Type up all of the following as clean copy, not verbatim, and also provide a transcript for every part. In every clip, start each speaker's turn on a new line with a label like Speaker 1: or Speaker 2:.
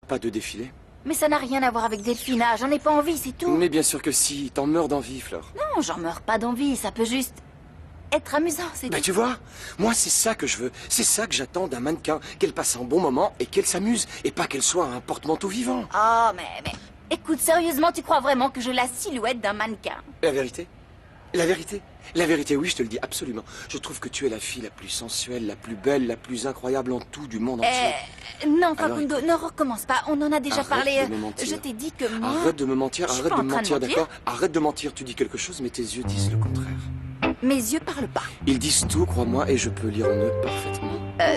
Speaker 1: Pas de défilé?
Speaker 2: Mais ça n'a rien à voir avec Delphina, j'en ai pas envie, c'est tout.
Speaker 1: Mais bien sûr que si, t'en meurs d'envie, Fleur.
Speaker 2: Non, j'en meurs pas d'envie, ça peut juste être amusant, c'est
Speaker 1: Mais
Speaker 2: tout.
Speaker 1: tu vois, moi c'est ça que je veux. C'est ça que j'attends d'un mannequin. Qu'elle passe un bon moment et qu'elle s'amuse. Et pas qu'elle soit un porte-manteau vivant.
Speaker 2: Oh, mais... Écoute, sérieusement, tu crois vraiment que j'ai la silhouette d'un mannequin?
Speaker 1: La vérité? La vérité? La vérité, oui, je te le dis absolument. Je trouve que tu es la fille la plus sensuelle, la plus belle, la plus incroyable en tout du monde entier.
Speaker 2: Non,
Speaker 1: Alors,
Speaker 2: Facundo, ne recommence pas, on en a déjà
Speaker 1: arrête
Speaker 2: parlé.
Speaker 1: de me mentir.
Speaker 2: Je t'ai dit que moi...
Speaker 1: Arrête de me mentir,
Speaker 2: Je suis
Speaker 1: arrête
Speaker 2: pas
Speaker 1: de me
Speaker 2: en train de
Speaker 1: mentir,
Speaker 2: mentir.
Speaker 1: d'accord? Arrête de mentir, tu dis quelque chose, mais tes yeux disent le contraire.
Speaker 2: Mes yeux parlent pas.
Speaker 1: Ils disent tout, crois-moi, et je peux lire en eux parfaitement.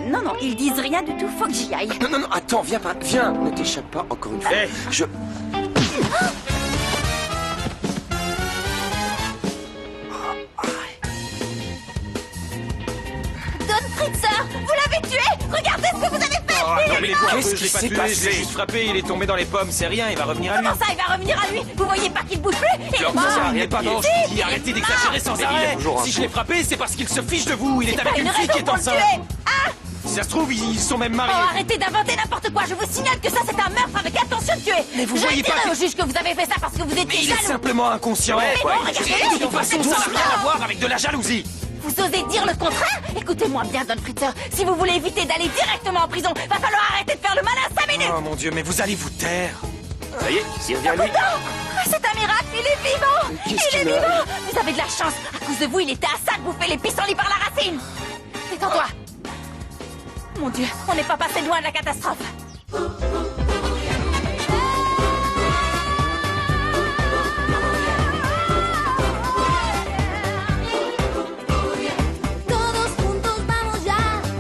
Speaker 2: Non, non, ils disent rien du tout, faut que j'y aille.
Speaker 1: Non, non, non, attends, viens pas, viens, ne t'échappe pas encore une fois.
Speaker 3: Hey.
Speaker 1: Je...
Speaker 2: Don Fritzer, vous l'avez tué! Regardez ce que vous avez fait!
Speaker 3: Oh, non, mais les bois,
Speaker 1: Qu'est-ce
Speaker 3: je l'ai
Speaker 1: qui
Speaker 3: pas
Speaker 1: s'est
Speaker 3: tué,
Speaker 1: passé?
Speaker 3: je l'ai juste frappé, il est tombé dans les pommes, c'est rien, il va revenir à lui.
Speaker 2: Comment ça, il va revenir à lui? Vous voyez pas qu'il bouge plus? Il est
Speaker 3: Alors,
Speaker 2: mort!
Speaker 3: ça, il n'est pas dans, je te dis, arrêtez d'exagérer sans
Speaker 1: il est
Speaker 3: arrêt.
Speaker 1: toujours un
Speaker 3: Si je
Speaker 1: fou.
Speaker 3: l'ai frappé, c'est parce qu'il se fiche de vous, il est
Speaker 2: Pas
Speaker 3: avec
Speaker 2: une
Speaker 3: une fille qui
Speaker 2: raison
Speaker 3: est
Speaker 2: pour le
Speaker 3: enceinte.
Speaker 2: tuer! Ah!
Speaker 3: Si ça se trouve, ils sont même
Speaker 2: Oh,
Speaker 3: mariés.
Speaker 2: arrêtez d'inventer n'importe quoi! Je vous signale que ça, c'est un meurtre avec intention de tuer!
Speaker 3: Mais vous
Speaker 2: Je
Speaker 3: voyez pas
Speaker 2: dirai
Speaker 3: que-
Speaker 2: au juge que vous avez fait ça parce que vous
Speaker 3: Mais
Speaker 2: étiez
Speaker 3: il est
Speaker 2: jaloux!
Speaker 3: simplement inconscient.
Speaker 2: Mais non, regardez-le,
Speaker 3: De toute façon, ça n'a rien à voir avec de la jalousie.
Speaker 2: Vous osez dire le contraire? Écoutez-moi bien, Don Fritzer. Si vous voulez éviter d'aller directement en prison, va falloir arrêter de faire le malin 5 minutes!
Speaker 3: Oh mon Dieu, mais vous allez vous taire.
Speaker 1: Ça y est, il revient à lui.
Speaker 2: Ah, c'est un miracle, il est vivant!
Speaker 1: Qu'est-ce
Speaker 2: Il est
Speaker 1: qu'il a?
Speaker 2: vivant! Vous avez de la chance! À cause de vous, il était à ça de bouffer les pissenlits par la racine! Détends-toi! Mon Dieu, on n'est pas passé loin de la catastrophe!
Speaker 4: Todos juntos vamos ya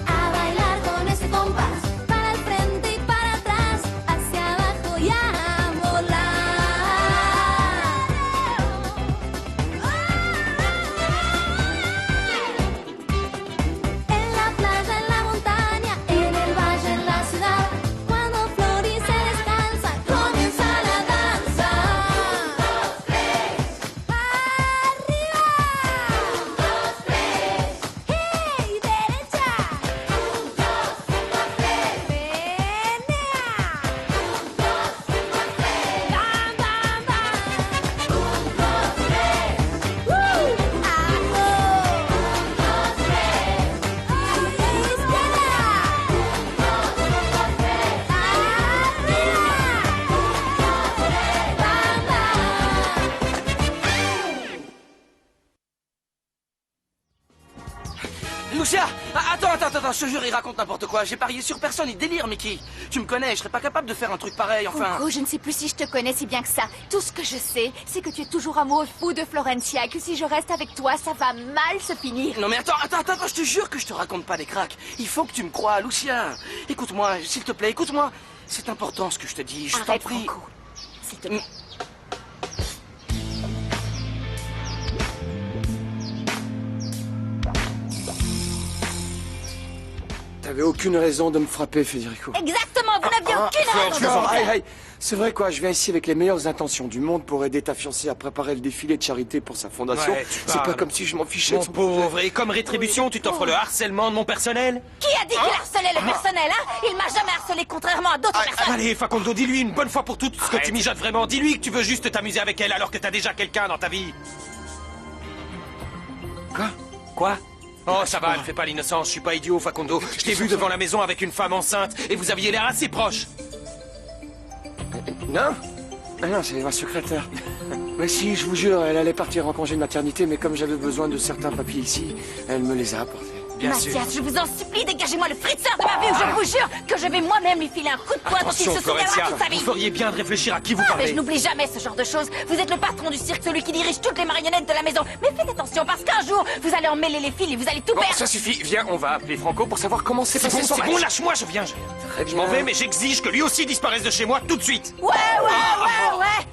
Speaker 4: a bailar con ese compás. Para el frente y para atrás, hacia abajo y a volar. En la playa, en la montaña, en el valle, en la ciudad. Cuando Flor y se descansa, comienza la danza. ¡Arriba! ¡Hey, derecha! ¡Menea! ¡Bam, bam, bam!
Speaker 5: Lucia, attends, je te jure, il raconte n'importe quoi. J'ai parié sur personne, il délire, Mickey. Tu me connais, je serais pas capable de faire un truc pareil, enfin.
Speaker 2: Coco, je ne sais plus si je te connais si bien que ça. Tout ce que je sais, c'est que tu es toujours amoureux fou de Florencia et que si je reste avec toi, ça va mal se finir.
Speaker 5: Non mais attends, je te jure que je te raconte pas des cracks. Il faut que tu me crois, Lucia. Écoute-moi, s'il te plaît, écoute-moi. C'est important ce que je te dis, je t'en
Speaker 2: Arrête,
Speaker 5: prie.
Speaker 2: Franco. S'il te plaît.
Speaker 1: T'avais aucune raison de me frapper, Federico.
Speaker 2: Exactement, vous n'aviez aucune raison de
Speaker 1: Fleur,
Speaker 2: faire.
Speaker 1: aïe, aïe. C'est vrai quoi, je viens ici avec les meilleures intentions du monde pour aider ta fiancée à préparer le défilé de charité pour sa fondation.
Speaker 3: Ouais, tu
Speaker 1: C'est pas
Speaker 3: parles.
Speaker 1: comme si je m'en fichais de
Speaker 3: Mon
Speaker 1: son
Speaker 3: pauvre, et comme rétribution, tu t'offres le harcèlement de mon personnel?
Speaker 2: Qui a dit qu'il harcelait le personnel, hein? Il m'a jamais harcelé, contrairement à d'autres personnes.
Speaker 3: Allez, Facundo, dis-lui une bonne fois pour toutes ce que tu mijotes vraiment. Dis-lui que tu veux juste t'amuser avec elle alors que t'as déjà quelqu'un dans ta vie. Quoi? Oh, ça va, ne fais pas l'innocence, je suis pas idiot, Facundo. Je t'ai vu devant la maison avec une femme enceinte et vous aviez l'air assez proches.
Speaker 1: Non? Ah non, c'est ma secrétaire. Mais si, je vous jure, elle allait partir en congé de maternité, mais comme j'avais besoin de certains papiers ici, elle me les a apportés.
Speaker 3: Bien sûr.
Speaker 2: Mathias, je vous en supplie, dégagez-moi le Fritzer de ma vie ou je vous jure que je vais moi-même lui filer un coup de poing dont il
Speaker 3: Attention,
Speaker 2: se souviendra
Speaker 3: Florencia,
Speaker 2: toute sa
Speaker 3: vous
Speaker 2: vie.
Speaker 3: feriez bien de réfléchir à qui vous
Speaker 2: Ah, mais
Speaker 3: parlez.
Speaker 2: je n'oublie jamais ce genre de choses. Vous êtes le patron du cirque, celui qui dirige toutes les marionnettes de la maison. Mais faites attention, parce qu'un jour, vous allez emmêler les fils et vous allez tout
Speaker 1: Bon,
Speaker 2: perdre.
Speaker 1: ça suffit, viens, on va appeler Franco pour savoir comment s'est
Speaker 3: C'est
Speaker 1: passé
Speaker 3: bon,
Speaker 1: son
Speaker 3: c'est
Speaker 1: match.
Speaker 3: bon, lâche-moi, je viens.
Speaker 1: Très
Speaker 3: Je m'en
Speaker 1: bien.
Speaker 3: vais, mais j'exige que lui aussi disparaisse de chez moi tout de suite.
Speaker 2: Ouais.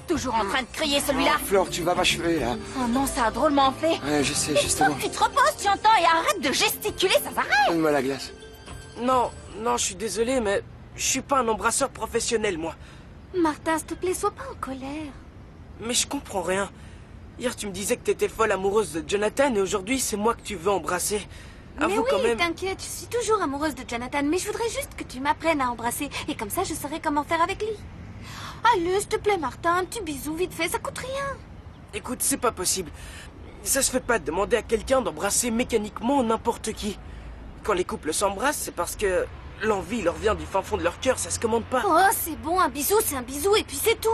Speaker 2: Toujours en train de crier celui-là.
Speaker 1: Fleur, tu vas m'achever, là.
Speaker 2: Oh non, ça a drôlement fait.
Speaker 1: Ouais, je sais,
Speaker 2: Il faut
Speaker 1: justement.
Speaker 2: que tu te reposes, tu entends, et arrête de gesticuler, ça s'arrête.
Speaker 1: Donne-moi la glace.
Speaker 5: Non, je suis désolé, mais je suis pas un embrasseur professionnel, moi.
Speaker 2: Martin, s'il te plaît, sois pas en colère.
Speaker 5: Mais je comprends rien. Hier, tu me disais que t'étais folle amoureuse de Jonathan et aujourd'hui, c'est moi que tu veux embrasser. Avoue
Speaker 4: Mais oui,
Speaker 5: quand même.
Speaker 4: t'inquiète, je suis toujours amoureuse de Jonathan, mais je voudrais juste que tu m'apprennes à embrasser, et comme ça je saurai comment faire avec lui. Allez, s'il te plaît, Martin, un petit bisou vite fait, ça coûte rien.
Speaker 5: Écoute, c'est pas possible. Ça se fait pas de demander à quelqu'un d'embrasser mécaniquement n'importe qui. Quand les couples s'embrassent, c'est parce que l'envie leur vient du fin fond de leur cœur, ça se commande pas.
Speaker 4: Oh, c'est bon, un bisou, c'est un bisou, et puis c'est tout.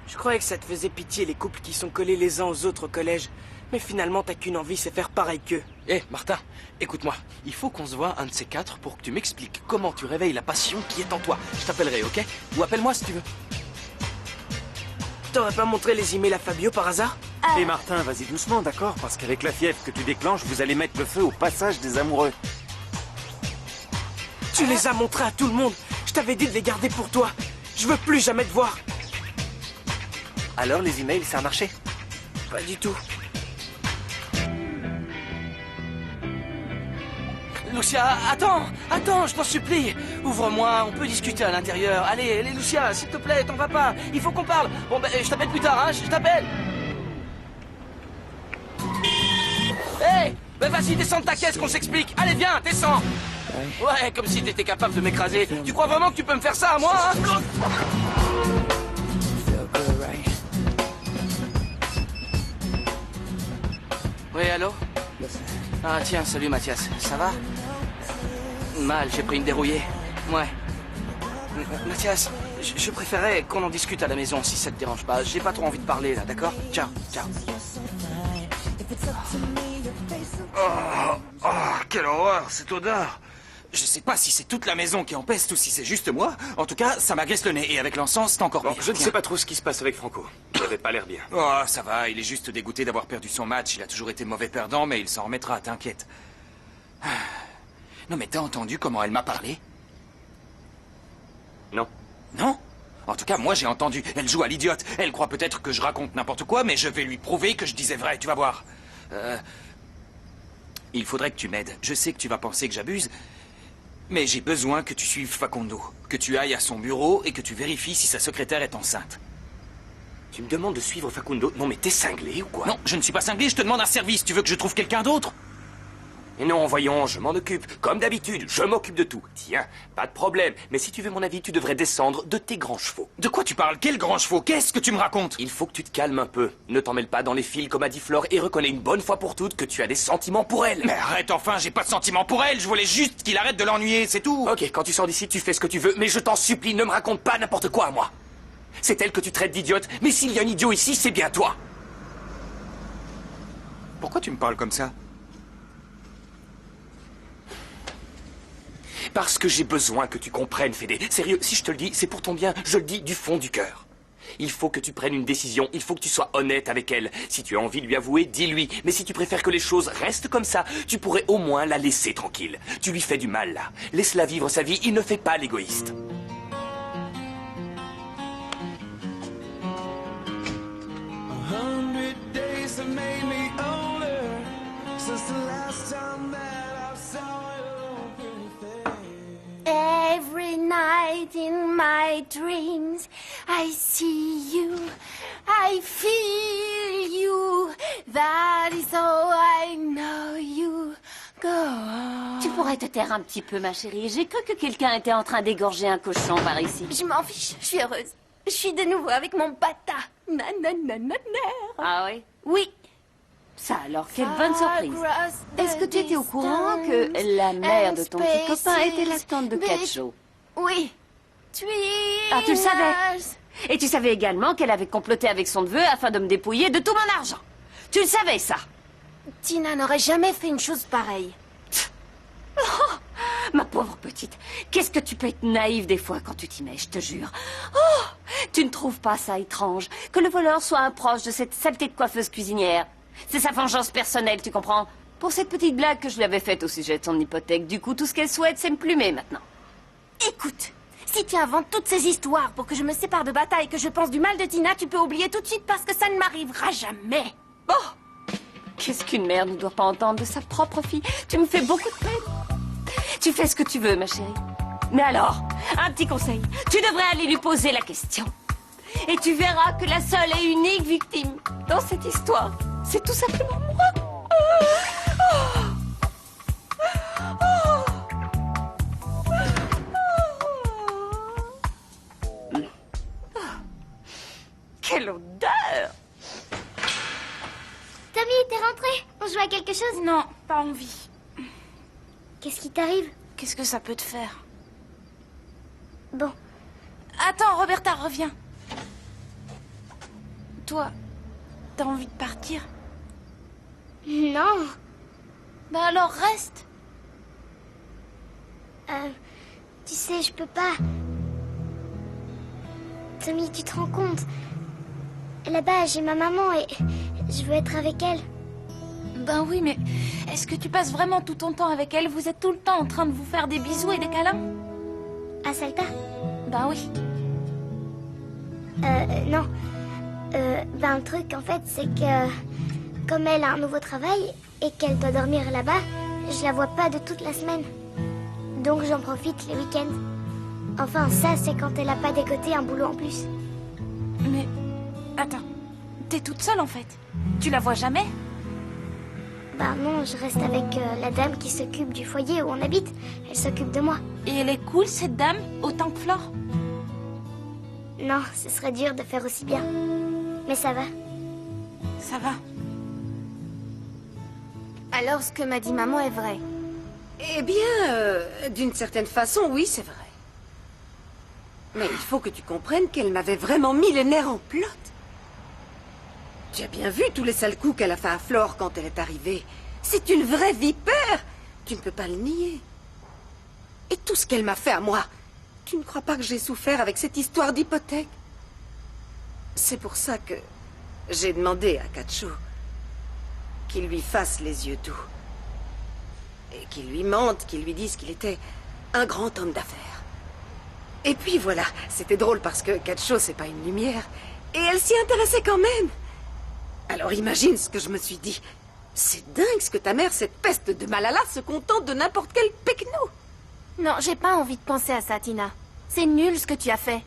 Speaker 5: Je croyais que ça te faisait pitié les couples qui sont collés les uns aux autres au collège. Mais finalement, t'as qu'une envie, c'est faire pareil qu'eux.
Speaker 6: Hé, Martin, écoute-moi. Il faut qu'on se voit un de ces quatre pour que tu m'expliques comment tu réveilles la passion qui est en toi. Je t'appellerai, ok? Ou appelle-moi si tu veux.
Speaker 5: T'aurais pas montré les emails à Fabio par hasard?
Speaker 7: Et Martin, vas-y doucement, d'accord? Parce qu'avec la fièvre que tu déclenches, vous allez mettre le feu au passage des amoureux.
Speaker 5: Tu les as montrés à tout le monde. Je t'avais dit de les garder pour toi. Je veux plus jamais te voir.
Speaker 6: Alors, les emails, ça a marché?
Speaker 5: Pas du tout. Lucia, attends, je t'en supplie. Ouvre-moi, on peut discuter à l'intérieur. Allez, Lucia, s'il te plaît, t'en vas pas. Il faut qu'on parle. Bon, ben, je t'appelle plus tard, hein, je t'appelle. Hé, ben vas-y, descends de ta caisse qu'on s'explique. Allez, viens, descends. Ouais, comme si t'étais capable de m'écraser. Tu crois vraiment que tu peux me faire ça à moi, hein? Oui, allô? Ah tiens, salut Mathias, ça va? Mal, j'ai pris une dérouillée. Ouais. Mathias, je préférais qu'on en discute à la maison si ça te dérange pas. J'ai pas trop envie de parler là, d'accord? Ciao, ciao.
Speaker 3: Oh, quelle horreur, cette odeur! Je sais pas si c'est toute la maison qui empeste ou si c'est juste moi. En tout cas, ça m'agresse le nez. Et avec l'encens, c'est encore
Speaker 1: Bon,
Speaker 3: pire.
Speaker 1: je ne
Speaker 3: Tiens.
Speaker 1: sais pas trop ce qui se passe avec Franco. Il avait pas l'air bien.
Speaker 3: Oh, ça va, il est juste dégoûté d'avoir perdu son match. Il a toujours été mauvais perdant, mais il s'en remettra, t'inquiète. Ah. Non, mais t'as entendu comment elle m'a parlé?
Speaker 1: Non.
Speaker 3: Non? En tout cas, moi j'ai entendu. Elle joue à l'idiote. Elle croit peut-être que je raconte n'importe quoi, mais je vais lui prouver que je disais vrai, tu vas voir. Il faudrait que tu m'aides. Je sais que tu vas penser que j'abuse, mais j'ai besoin que tu suives Facundo. Que tu ailles à son bureau et que tu vérifies si sa secrétaire est enceinte.
Speaker 1: Tu me demandes de suivre Facundo? Non, mais t'es cinglé ou quoi?
Speaker 3: Non, je ne suis pas cinglé, je te demande un service. Tu veux que je trouve quelqu'un d'autre?
Speaker 1: Et non, voyons, je m'en occupe. Comme d'habitude, je m'occupe de tout. Tiens, pas de problème. Mais si tu veux mon avis, tu devrais descendre de tes grands chevaux.
Speaker 3: De quoi tu parles? Quel grand chevaux? Qu'est-ce que tu me racontes?
Speaker 1: Il faut que tu te calmes un peu. Ne t'en mêle pas dans les fils comme a dit Flore et reconnais une bonne fois pour toutes que tu as des sentiments pour elle.
Speaker 3: Mais arrête enfin, j'ai pas de sentiment pour elle. Je voulais juste qu'il arrête de l'ennuyer, c'est tout.
Speaker 1: Ok, quand tu sors d'ici, tu fais ce que tu veux, mais je t'en supplie, ne me raconte pas n'importe quoi à moi. C'est elle que tu traites d'idiote, mais s'il y a un idiot ici, c'est bien toi.
Speaker 3: Pourquoi tu me parles comme ça?
Speaker 1: Parce que j'ai besoin que tu comprennes, Fédé. Sérieux, si je te le dis, c'est pour ton bien, je le dis du fond du cœur. Il faut que tu prennes une décision, il faut que tu sois honnête avec elle. Si tu as envie de lui avouer, dis-lui. Mais si tu préfères que les choses restent comme ça, tu pourrais au moins la laisser tranquille. Tu lui fais du mal, là. Laisse-la vivre sa vie, il ne fait pas l'égoïste.
Speaker 4: Every night in my dreams, I see you, I feel you. That is all I know you. Go on.
Speaker 8: Tu pourrais te taire un petit peu, ma chérie. J'ai cru que quelqu'un était en train d'égorger un cochon par ici.
Speaker 4: Je m'en fiche, je suis heureuse. Je suis de nouveau avec mon bata. Nananana.
Speaker 8: Ah oui?
Speaker 4: Oui.
Speaker 8: Ça alors, quelle bonne surprise. Est-ce que tu étais au courant que la mère de ton petit copain était la tante de Cacho?
Speaker 4: Oui.
Speaker 8: Ah, tu le savais? Et tu savais également qu'elle avait comploté avec son neveu afin de me dépouiller de tout mon argent. Tu le savais, ça?
Speaker 4: Tina n'aurait jamais fait une chose pareille.
Speaker 8: Oh, ma pauvre petite, qu'est-ce que tu peux être naïve des fois quand tu t'y mets, je te jure. Oh, tu ne trouves pas ça étrange que le voleur soit un proche de cette saleté de coiffeuse cuisinière? C'est sa vengeance personnelle, tu comprends? Pour cette petite blague que je lui avais faite au sujet de son hypothèque, du coup, tout ce qu'elle souhaite, c'est me plumer maintenant.
Speaker 4: Écoute, si tu inventes toutes ces histoires pour que je me sépare de Bata et que je pense du mal de Tina, tu peux oublier tout de suite parce que ça ne m'arrivera jamais.
Speaker 8: Oh! Qu'est-ce qu'une mère ne doit pas entendre de sa propre fille? Tu me fais beaucoup de peine. Tu fais ce que tu veux, ma chérie. Mais alors, un petit conseil. Tu devrais aller lui poser la question. Et tu verras que la seule et unique victime dans cette histoire, c'est tout simplement moi.
Speaker 2: quelle odeur!
Speaker 4: Tommy, t'es rentré? On joue à quelque chose?
Speaker 2: Non, pas envie.
Speaker 4: Qu'est-ce qui t'arrive?
Speaker 2: Qu'est-ce que ça peut te faire?
Speaker 4: Bon,
Speaker 2: Attends, Roberta, reviens. Toi, t'as envie de partir?
Speaker 4: non.
Speaker 2: Bah alors reste.
Speaker 4: Tu sais, je peux pas. Tommy, tu te rends compte? Là-bas, j'ai ma maman et je veux être avec elle.
Speaker 2: Ben oui, mais est-ce que tu passes vraiment tout ton temps avec elle? Vous êtes tout le temps en train de vous faire des bisous et des câlins?
Speaker 4: À Salta?
Speaker 2: Ben oui.
Speaker 4: Non. Le truc, en fait, c'est que... Comme elle a un nouveau travail et qu'elle doit dormir là-bas, je la vois pas de toute la semaine. Donc j'en profite les week-ends. Enfin, ça, c'est quand elle a pas décoté un boulot en plus.
Speaker 2: Mais... Attends. T'es toute seule, en fait. Tu la vois jamais?
Speaker 4: Bah non, je reste avec la dame qui s'occupe du foyer où on habite. Elle s'occupe de moi.
Speaker 2: Et elle est cool, cette dame, autant que Flore?
Speaker 4: Non, ce serait dur de faire aussi bien. Mais ça va.
Speaker 2: Ça va.
Speaker 9: Alors, ce que m'a dit maman est vrai.
Speaker 10: Eh bien, d'une certaine façon, oui, c'est vrai. Mais il faut que tu comprennes qu'elle m'avait vraiment mis les nerfs en plot. Tu as bien vu tous les sales coups qu'elle a fait à Flore quand elle est arrivée. C'est une vraie vipère. Tu ne peux pas le nier. Et tout ce qu'elle m'a fait à moi, tu ne crois pas que j'ai souffert avec cette histoire d'hypothèque? C'est pour ça que j'ai demandé à Cacho qu'il lui fasse les yeux doux. Et qu'il lui mente, qu'il lui dise qu'il était un grand homme d'affaires. Et puis voilà, c'était drôle parce que Cacho, c'est pas une lumière. Et elle s'y intéressait quand même. Alors imagine ce que je me suis dit. C'est dingue ce que ta mère, cette peste de Malala, se contente de n'importe quel pecno.
Speaker 9: Non, j'ai pas envie de penser à ça, Tina. C'est nul ce que tu as fait.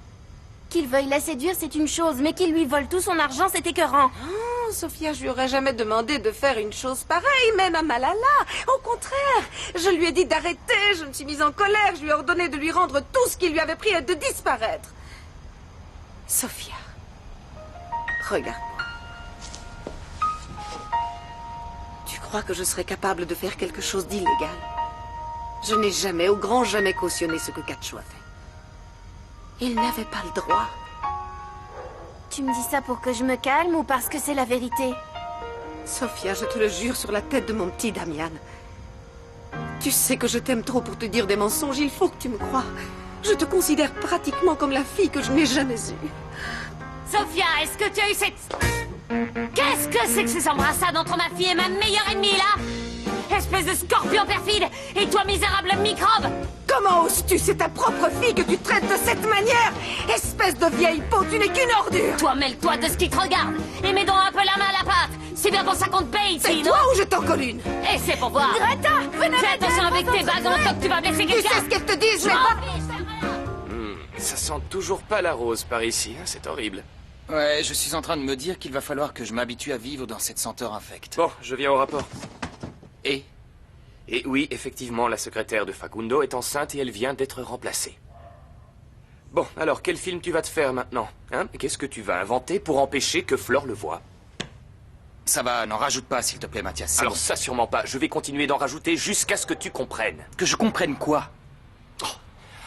Speaker 9: Qu'il veuille la séduire, c'est une chose, mais qu'il lui vole tout son argent, c'est écœurant.
Speaker 10: Oh, Sophia, je lui aurais jamais demandé de faire une chose pareille, même à Malala. Au contraire, je lui ai dit d'arrêter, je me suis mise en colère, je lui ai ordonné de lui rendre tout ce qu'il lui avait pris et de disparaître. Sophia, regarde-moi. Tu crois que je serais capable de faire quelque chose d'illégal? Je n'ai jamais, au grand jamais, cautionné ce que Cacho a fait. Il n'avait pas le droit.
Speaker 9: Tu me dis ça pour que je me calme ou parce que c'est la vérité?
Speaker 10: Sophia, je te le jure sur la tête de mon petit Damian. Tu sais que je t'aime trop pour te dire des mensonges, il faut que tu me crois. Je te considère pratiquement comme la fille que je n'ai jamais eue.
Speaker 8: Sophia, est-ce que tu as eu cette... Qu'est-ce que c'est que ces embrassades entre ma fille et ma meilleure ennemie, là? Espèce de scorpion perfide! Et toi, misérable microbe!
Speaker 10: Comment oses-tu? C'est ta propre fille que tu traites de cette manière! Espèce de vieille peau, tu n'es qu'une ordure!
Speaker 8: Toi, mêle-toi de ce qui te regarde! Et mets donc un peu la main à la pâte! C'est bien pour ça qu'on te paye ici,
Speaker 10: C'est
Speaker 8: non?
Speaker 10: toi ou je t'en colle une?
Speaker 8: Et c'est pour voir!
Speaker 9: Greta,
Speaker 8: Fais attention avec tes bagues en tant que tu vas blesser
Speaker 10: Tu
Speaker 8: quelqu'un!
Speaker 10: sais ce qu'elles te disent,
Speaker 8: Je
Speaker 10: mais
Speaker 8: m'en
Speaker 10: pas...
Speaker 8: fiche, fais rien.
Speaker 1: Ça sent toujours pas la rose par ici, hein, c'est horrible.
Speaker 3: Ouais, je suis en train de me dire qu'il va falloir que je m'habitue à vivre dans cette senteur infecte.
Speaker 1: Bon, je viens au rapport.
Speaker 3: Et
Speaker 1: Et oui, effectivement, la secrétaire de Facundo est enceinte et elle vient d'être remplacée. Bon, alors, quel film tu vas te faire maintenant, hein? Qu'est-ce que tu vas inventer pour empêcher que Flore le voie?
Speaker 3: ça va, n'en rajoute pas, s'il te plaît, Mathias. c'est
Speaker 1: Alors
Speaker 3: bon.
Speaker 1: ça, sûrement pas. Je vais continuer d'en rajouter jusqu'à ce que tu comprennes.
Speaker 3: Que je comprenne quoi?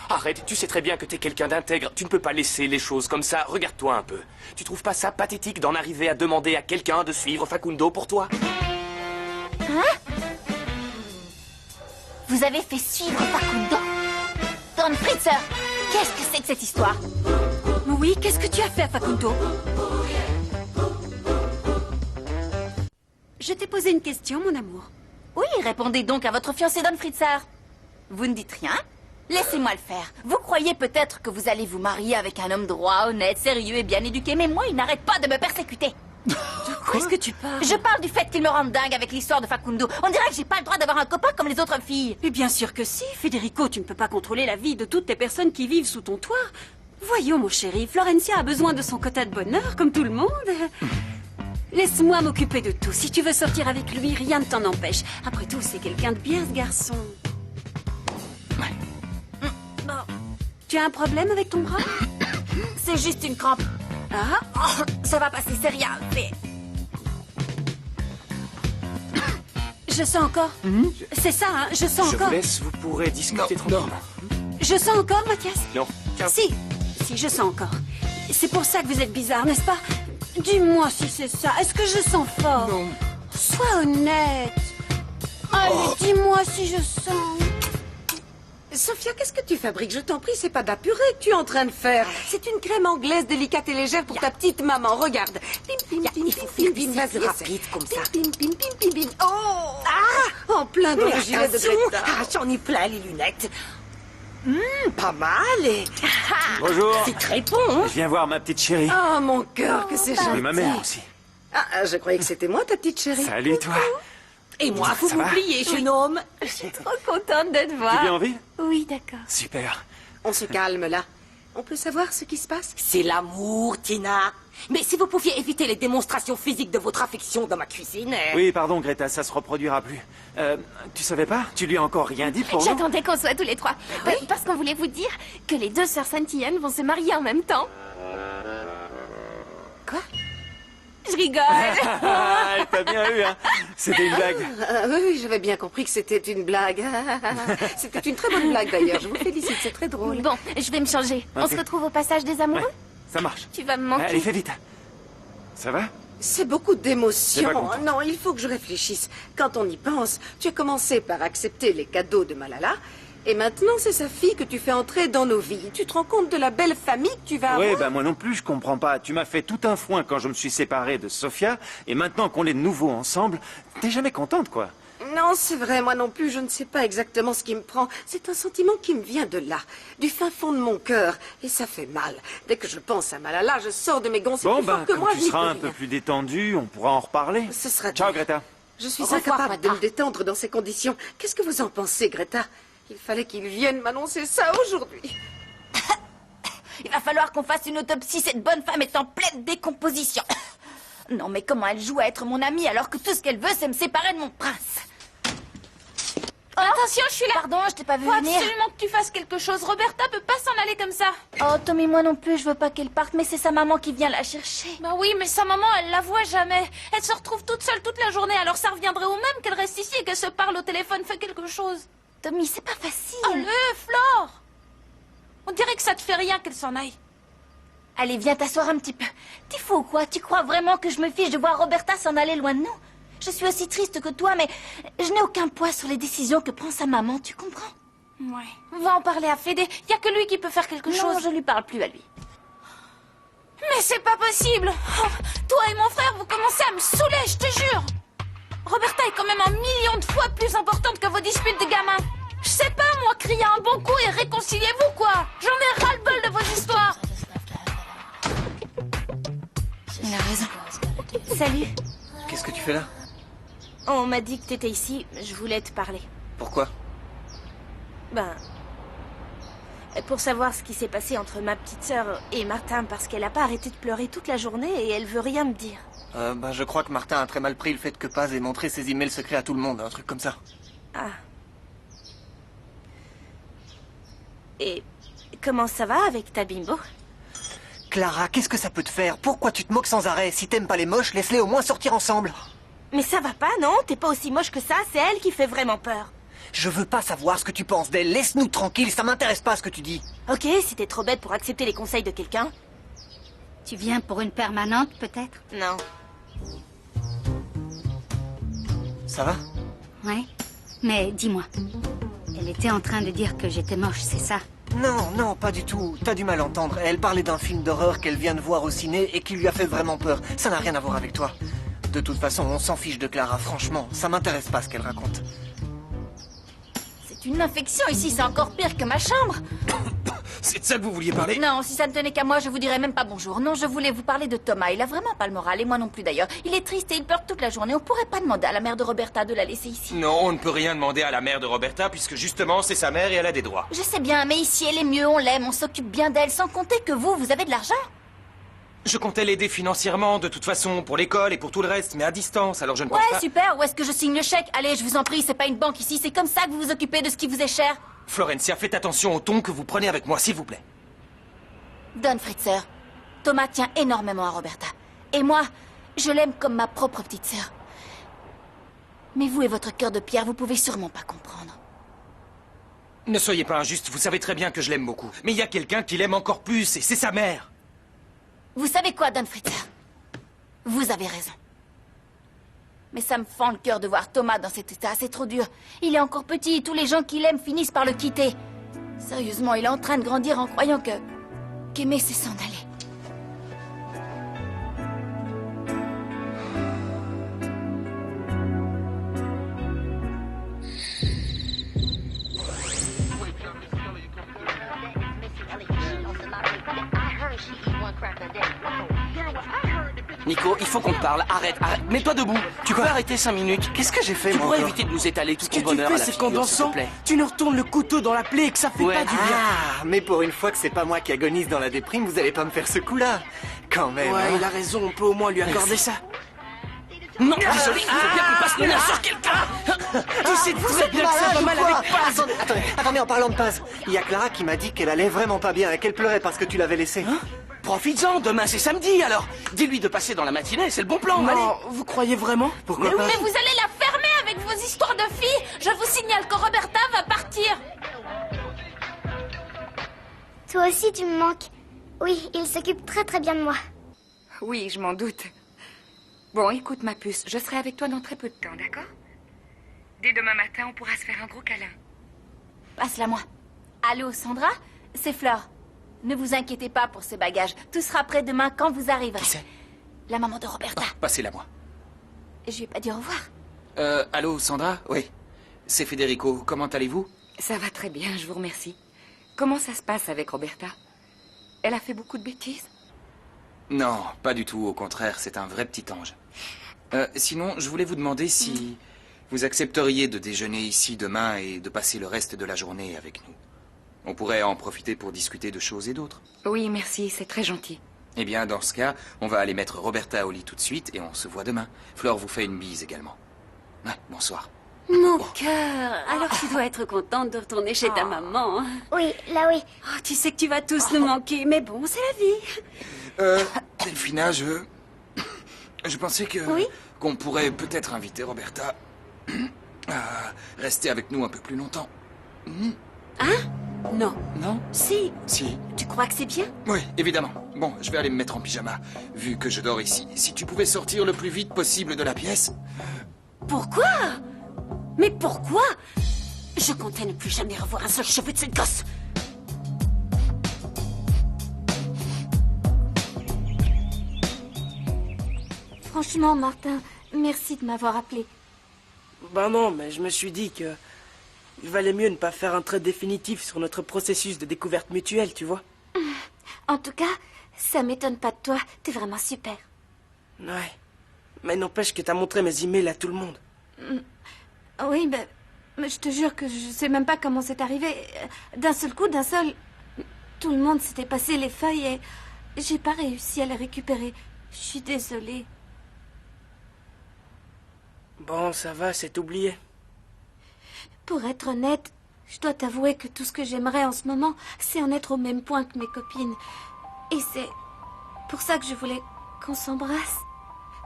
Speaker 1: Arrête, tu sais très bien que t'es quelqu'un d'intègre. Tu ne peux pas laisser les choses comme ça. Regarde-toi un peu. Tu trouves pas ça pathétique d'en arriver à demander à quelqu'un de suivre Facundo pour toi?
Speaker 2: Vous avez fait suivre Facundo? Don Fritzer, qu'est-ce que c'est que cette histoire?
Speaker 8: Oui, qu'est-ce que tu as fait, Facundo? Je t'ai posé une question, mon amour.
Speaker 2: Oui, répondez donc à votre fiancé Don Fritzer. Vous ne dites rien? Laissez-moi le faire. Vous croyez peut-être que vous allez vous marier avec un homme droit, honnête, sérieux et bien éduqué, mais moi, il n'arrête pas de me persécuter.
Speaker 8: De quoi est-ce que tu parles?
Speaker 2: Je parle du fait qu'il me rende dingue avec l'histoire de Facundo. On dirait que j'ai pas le droit d'avoir un copain comme les autres filles.
Speaker 8: Mais bien sûr que si, Federico, tu ne peux pas contrôler la vie de toutes les personnes qui vivent sous ton toit. Voyons, mon chéri, Florencia a besoin de son quota de bonheur, comme tout le monde. Laisse-moi m'occuper de tout. Si tu veux sortir avec lui, rien ne t'en empêche. Après tout, c'est quelqu'un de bien, ce garçon. Bon. Tu as un problème avec ton bras?
Speaker 2: C'est juste une crampe. Ah, oh, ça va passer, c'est rien. Mais...
Speaker 10: Je sens encore. C'est ça, hein, je sens
Speaker 1: Je
Speaker 10: encore.
Speaker 1: vous laisse, vous pourrez discuter tranquillement.
Speaker 10: Je sens encore, Mathias.
Speaker 1: Non.
Speaker 10: Si, je sens encore. C'est pour ça que vous êtes bizarre, n'est-ce pas? Dis-moi si c'est ça. Est-ce que je sens fort?
Speaker 1: Non.
Speaker 10: Sois honnête. Allez, dis-moi si je sens. Sophia, qu'est-ce que tu fabriques? Je t'en prie, c'est pas de la purée que tu es en train de faire. C'est une crème anglaise délicate et légère pour ta petite maman. Regarde. Pim, pim, pim,
Speaker 2: il faut faire des
Speaker 10: vas-y,
Speaker 2: circuits
Speaker 10: rapide,
Speaker 2: comme ça.
Speaker 10: Pim, pim, pim, pim, pim, pim. Oh! Ah! En plein dans le gilet de Greta.
Speaker 2: Ah, j'en ai plein les lunettes. Pas mal. Et...
Speaker 7: Bonjour.
Speaker 2: C'est très bon. Hein?
Speaker 7: Je viens voir ma petite chérie.
Speaker 10: Oh, mon cœur, que c'est gentil.
Speaker 7: Et ma mère aussi.
Speaker 10: Ah, je croyais que c'était moi, ta petite chérie.
Speaker 7: Salut, toi.
Speaker 2: Et moi, faut
Speaker 7: Ça va
Speaker 2: m'oublier, jeune homme.
Speaker 9: Je suis trop contente de te
Speaker 7: Tu
Speaker 9: voir.
Speaker 7: viens en ville?
Speaker 9: Oui, d'accord.
Speaker 7: Super.
Speaker 10: On se calme, là. On peut savoir ce qui se passe?
Speaker 2: C'est l'amour, Tina. Mais si vous pouviez éviter les démonstrations physiques de votre affection dans ma cuisine...
Speaker 7: Oui, pardon, Greta, ça se reproduira plus. Tu savais pas? Tu lui as encore rien dit pour nous?
Speaker 9: J'attendais qu'on soit tous les trois. Parce qu'on voulait vous dire que les deux sœurs Saint-Ian vont se marier en même temps.
Speaker 10: Quoi?
Speaker 9: Je rigole.
Speaker 7: Elle t'a bien eu, hein? C'était une blague.
Speaker 10: Oui, j'avais bien compris que c'était une blague. C'était une très bonne blague, d'ailleurs. Je vous félicite, c'est très drôle.
Speaker 9: Bon, je vais me changer. On
Speaker 7: Ok.
Speaker 9: se retrouve au passage des amoureux?
Speaker 7: Ouais, ça marche.
Speaker 9: Tu vas me manquer.
Speaker 7: Allez, fais vite. Ça va?
Speaker 10: C'est beaucoup
Speaker 7: C'est pas
Speaker 10: d'émotions.
Speaker 7: content.
Speaker 10: Non, il faut que je réfléchisse. Quand on y pense, tu as commencé par accepter les cadeaux de Malala. Et maintenant, c'est sa fille que tu fais entrer dans nos vies. Tu te rends compte de la belle famille que tu vas
Speaker 7: Oui,
Speaker 10: avoir?
Speaker 7: bah moi non plus, je comprends pas. Tu m'as fait tout un foin quand je me suis séparé de Sophia, et maintenant qu'on est de nouveau ensemble, t'es jamais contente, quoi.
Speaker 10: Non, c'est vrai, moi non plus, je ne sais pas exactement ce qui me prend. C'est un sentiment qui me vient de là, du fin fond de mon cœur. Et ça fait mal. Dès que je pense à Malala, je sors de mes gonds. C'est
Speaker 7: Bon,
Speaker 10: plus fort
Speaker 7: ben,
Speaker 10: que
Speaker 7: quand
Speaker 10: moi,
Speaker 7: tu
Speaker 10: je n'y
Speaker 7: seras
Speaker 10: peux
Speaker 7: un peu
Speaker 10: rien.
Speaker 7: plus détendu, on pourra en reparler.
Speaker 10: Ce sera
Speaker 7: Ciao,
Speaker 10: bien.
Speaker 7: Greta.
Speaker 10: Je suis
Speaker 2: Au revoir,
Speaker 10: incapable de
Speaker 2: Greta.
Speaker 10: me détendre dans ces conditions. Qu'est-ce que vous en pensez, Greta? Il fallait qu'il vienne m'annoncer ça aujourd'hui.
Speaker 2: Il va falloir qu'on fasse une autopsie. Cette bonne femme est en pleine décomposition. Non, mais comment elle joue à être mon amie alors que tout ce qu'elle veut, c'est me séparer de mon prince?
Speaker 9: Attention, je suis là.
Speaker 2: Pardon, je t'ai pas vu
Speaker 9: Faut
Speaker 2: venir.
Speaker 9: absolument que tu fasses quelque chose. Roberta peut pas s'en aller comme ça.
Speaker 2: Oh, Tommy, moi non plus, je veux pas qu'elle parte, mais c'est sa maman qui vient la chercher.
Speaker 9: Bah oui, mais sa maman, elle la voit jamais. Elle se retrouve toute seule toute la journée, alors ça reviendrait au même qu'elle reste ici et qu'elle se parle au téléphone, fait quelque chose.
Speaker 2: Tommy, c'est pas facile.
Speaker 9: Allez, Flore! On dirait que ça te fait rien qu'elle s'en aille.
Speaker 2: Allez, viens t'asseoir un petit peu. T'es fou ou quoi? Tu crois vraiment que je me fiche de voir Roberta s'en aller loin de nous? Je suis aussi triste que toi, mais je n'ai aucun poids sur les décisions que prend sa maman, tu comprends?
Speaker 9: Ouais. On va en parler à Fédé. Y a que lui qui peut faire quelque
Speaker 2: Non,
Speaker 9: chose.
Speaker 2: je lui parle plus à lui.
Speaker 9: Mais c'est pas possible! Oh, toi et mon frère, vous commencez à me saouler, je te jure! Roberta est quand même 1 million de fois plus importante que vos disputes de gamins. Je sais pas, moi, crier un bon coup et réconciliez-vous, quoi! J'en ai ras-le-bol de vos histoires!
Speaker 2: Il a raison. Salut.
Speaker 6: Qu'est-ce que tu fais là?
Speaker 9: On m'a dit que t'étais ici, je voulais te parler.
Speaker 6: Pourquoi?
Speaker 9: Ben... Pour savoir ce qui s'est passé entre ma petite sœur et Martin, parce qu'elle a pas arrêté de pleurer toute la journée et elle veut rien me dire.
Speaker 6: Je crois que Martin a très mal pris le fait que Paz ait montré ses emails secrets à tout le monde, un truc comme ça.
Speaker 9: Ah. Et comment ça va avec ta bimbo?
Speaker 6: Clara, qu'est-ce que ça peut te faire? Pourquoi tu te moques sans arrêt? Si t'aimes pas les moches, laisse-les au moins sortir ensemble.
Speaker 9: Mais ça va pas, non? T'es pas aussi moche que ça, c'est elle qui fait vraiment peur.
Speaker 6: Je veux pas savoir ce que tu penses d'elle. Laisse-nous tranquilles, ça m'intéresse pas ce que tu dis.
Speaker 9: Ok, si t'es trop bête pour accepter les conseils de quelqu'un.
Speaker 11: Tu viens pour une permanente, peut-être?
Speaker 9: Non.
Speaker 6: Ça va?
Speaker 11: Ouais. Mais dis-moi, elle était en train de dire que j'étais moche, c'est ça?
Speaker 6: Non, non, pas du tout. T'as du mal entendre. Elle parlait d'un film d'horreur qu'elle vient de voir au ciné et qui lui a fait vraiment peur. Ça n'a rien à voir avec toi. De toute façon, on s'en fiche de Clara, franchement. Ça m'intéresse pas ce qu'elle raconte.
Speaker 2: C'est une infection ici, c'est encore pire que ma chambre.
Speaker 3: C'est de ça que vous vouliez parler?
Speaker 2: Non, si ça ne tenait qu'à moi, je vous dirais même pas bonjour. Non, je voulais vous parler de Thomas. Il a vraiment pas le moral, et moi non plus d'ailleurs. Il est triste et il pleure toute la journée. On pourrait pas demander à la mère de Roberta de la laisser ici.
Speaker 3: Non, on ne peut rien demander à la mère de Roberta, puisque justement, c'est sa mère et elle a des droits.
Speaker 2: Je sais bien, mais ici elle est mieux, on l'aime, on s'occupe bien d'elle, sans compter que vous avez de l'argent.
Speaker 3: Je comptais l'aider financièrement, de toute façon, pour l'école et pour tout le reste, mais à distance, alors je ne pense
Speaker 2: Ouais,
Speaker 3: pas...
Speaker 2: super, où est-ce que je signe le chèque? Allez, je vous en prie, c'est pas une banque ici, c'est comme ça que vous vous occupez de ce qui vous est cher.
Speaker 3: Florencia, faites attention au ton que vous prenez avec moi, s'il vous plaît.
Speaker 2: Donne, Fritzer. Thomas tient énormément à Roberta. Et moi, je l'aime comme ma propre petite sœur. Mais vous et votre cœur de pierre, vous pouvez sûrement pas comprendre.
Speaker 3: Ne soyez pas injuste, vous savez très bien que je l'aime beaucoup. Mais il y a quelqu'un qui l'aime encore plus, et c'est sa mère.
Speaker 2: Vous savez quoi, Don Fritzer? Vous avez raison. Mais ça me fend le cœur de voir Thomas dans cet état, c'est trop dur. Il est encore petit et tous les gens qui l'aiment finissent par le quitter. Sérieusement, il est en train de grandir en croyant qu'aimer, c'est s'en aller.
Speaker 5: Nico, il faut qu'on parle. Arrête. Mets-toi debout. Tu peux arrêter 5 minutes.
Speaker 6: Qu'est-ce que j'ai fait,
Speaker 5: Tu
Speaker 6: moi
Speaker 5: pourrais
Speaker 6: encore
Speaker 5: éviter de nous étaler tout
Speaker 12: Ce
Speaker 5: ton
Speaker 12: que tu
Speaker 5: bonheur
Speaker 12: fais,
Speaker 5: à la
Speaker 12: c'est qu'en
Speaker 5: figure, s'il te
Speaker 12: dansant,
Speaker 5: plaît.
Speaker 12: tu nous retournes le couteau dans la plaie et que ça fait
Speaker 5: Ouais.
Speaker 12: pas du bien.
Speaker 6: Ah, mais pour une fois que c'est pas moi qui agonise dans la déprime, vous allez pas me faire ce coup-là. Quand même.
Speaker 12: Ouais,
Speaker 6: hein.
Speaker 12: il a raison, on peut au moins lui accorder ça.
Speaker 5: Non, désolé, il faut bien qu'on passe nos mains sur quelqu'un.
Speaker 12: Tu sais très bien que ça va mal avec Paz.
Speaker 6: Attendez, en parlant de Paz, il y a Clara qui m'a dit qu'elle allait vraiment pas bien et qu'elle pleurait parce que tu l'avais laissée.
Speaker 5: Profites-en, demain c'est samedi alors. Dis-lui de passer dans la matinée, c'est le bon plan. Allez.
Speaker 12: Non, vous croyez vraiment?
Speaker 6: Pourquoi pas?
Speaker 9: Mais vous allez la fermer avec vos histoires de filles. Je vous signale que Roberta va partir.
Speaker 4: Toi aussi, tu me manques. Oui, il s'occupe très très bien de moi.
Speaker 13: Oui, je m'en doute. Bon, écoute, ma puce, je serai avec toi dans très peu de temps, d'accord? Dès demain matin, on pourra se faire un gros câlin.
Speaker 2: Passe-la moi. Allô, Sandra? C'est Fleur. Ne vous inquiétez pas pour ces bagages. Tout sera prêt demain quand vous arriverez.
Speaker 3: Qui c'est?
Speaker 2: La maman de Roberta.
Speaker 3: Passez-la moi.
Speaker 2: Je lui ai pas dit au revoir.
Speaker 3: Allô, Sandra? Oui. C'est Federico. Comment allez-vous?
Speaker 13: Ça va très bien, je vous remercie. Comment ça se passe avec Roberta? Elle a fait beaucoup de bêtises?
Speaker 3: Non, pas du tout. Au contraire, c'est un vrai petit ange. Sinon, je voulais vous demander si vous accepteriez de déjeuner ici demain et de passer le reste de la journée avec nous. On pourrait en profiter pour discuter de choses et d'autres.
Speaker 13: Oui, merci, c'est très gentil.
Speaker 3: Eh bien, dans ce cas, on va aller mettre Roberta au lit tout de suite et on se voit demain. Flore vous fait une bise également. Ouais, bonsoir.
Speaker 8: Mon cœur. Alors tu dois être contente de retourner chez ta maman.
Speaker 4: Oui, là oui.
Speaker 8: Oh, tu sais que tu vas tous nous manquer, mais bon, c'est la vie.
Speaker 3: Delphina, je pensais que
Speaker 8: Oui?
Speaker 3: qu'on pourrait peut-être inviter Roberta à rester avec nous un peu plus longtemps.
Speaker 8: Non.
Speaker 3: Non?
Speaker 8: Si.
Speaker 3: Si.
Speaker 8: Tu crois que c'est bien?
Speaker 3: Oui, évidemment. Bon, je vais aller me mettre en pyjama, vu que je dors ici. Si tu pouvais sortir le plus vite possible de la pièce.
Speaker 8: Pourquoi? Mais pourquoi? Je comptais ne plus jamais revoir un seul cheveu de cette gosse.
Speaker 9: Franchement, Martin, merci de m'avoir appelé.
Speaker 12: Ben non, mais je me suis dit que... il valait mieux ne pas faire un trait définitif sur notre processus de découverte mutuelle, tu vois.
Speaker 9: En tout cas, ça m'étonne pas de toi. T'es vraiment super.
Speaker 12: Ouais. Mais n'empêche que t'as montré mes emails à tout le monde.
Speaker 9: Oui, mais je te jure que je sais même pas comment c'est arrivé. D'un seul coup, tout le monde s'était passé les feuilles et j'ai pas réussi à les récupérer. Je suis désolée.
Speaker 12: Bon, ça va, c'est oublié.
Speaker 9: Pour être honnête, je dois t'avouer que tout ce que j'aimerais en ce moment, c'est en être au même point que mes copines. Et c'est pour ça que je voulais qu'on s'embrasse.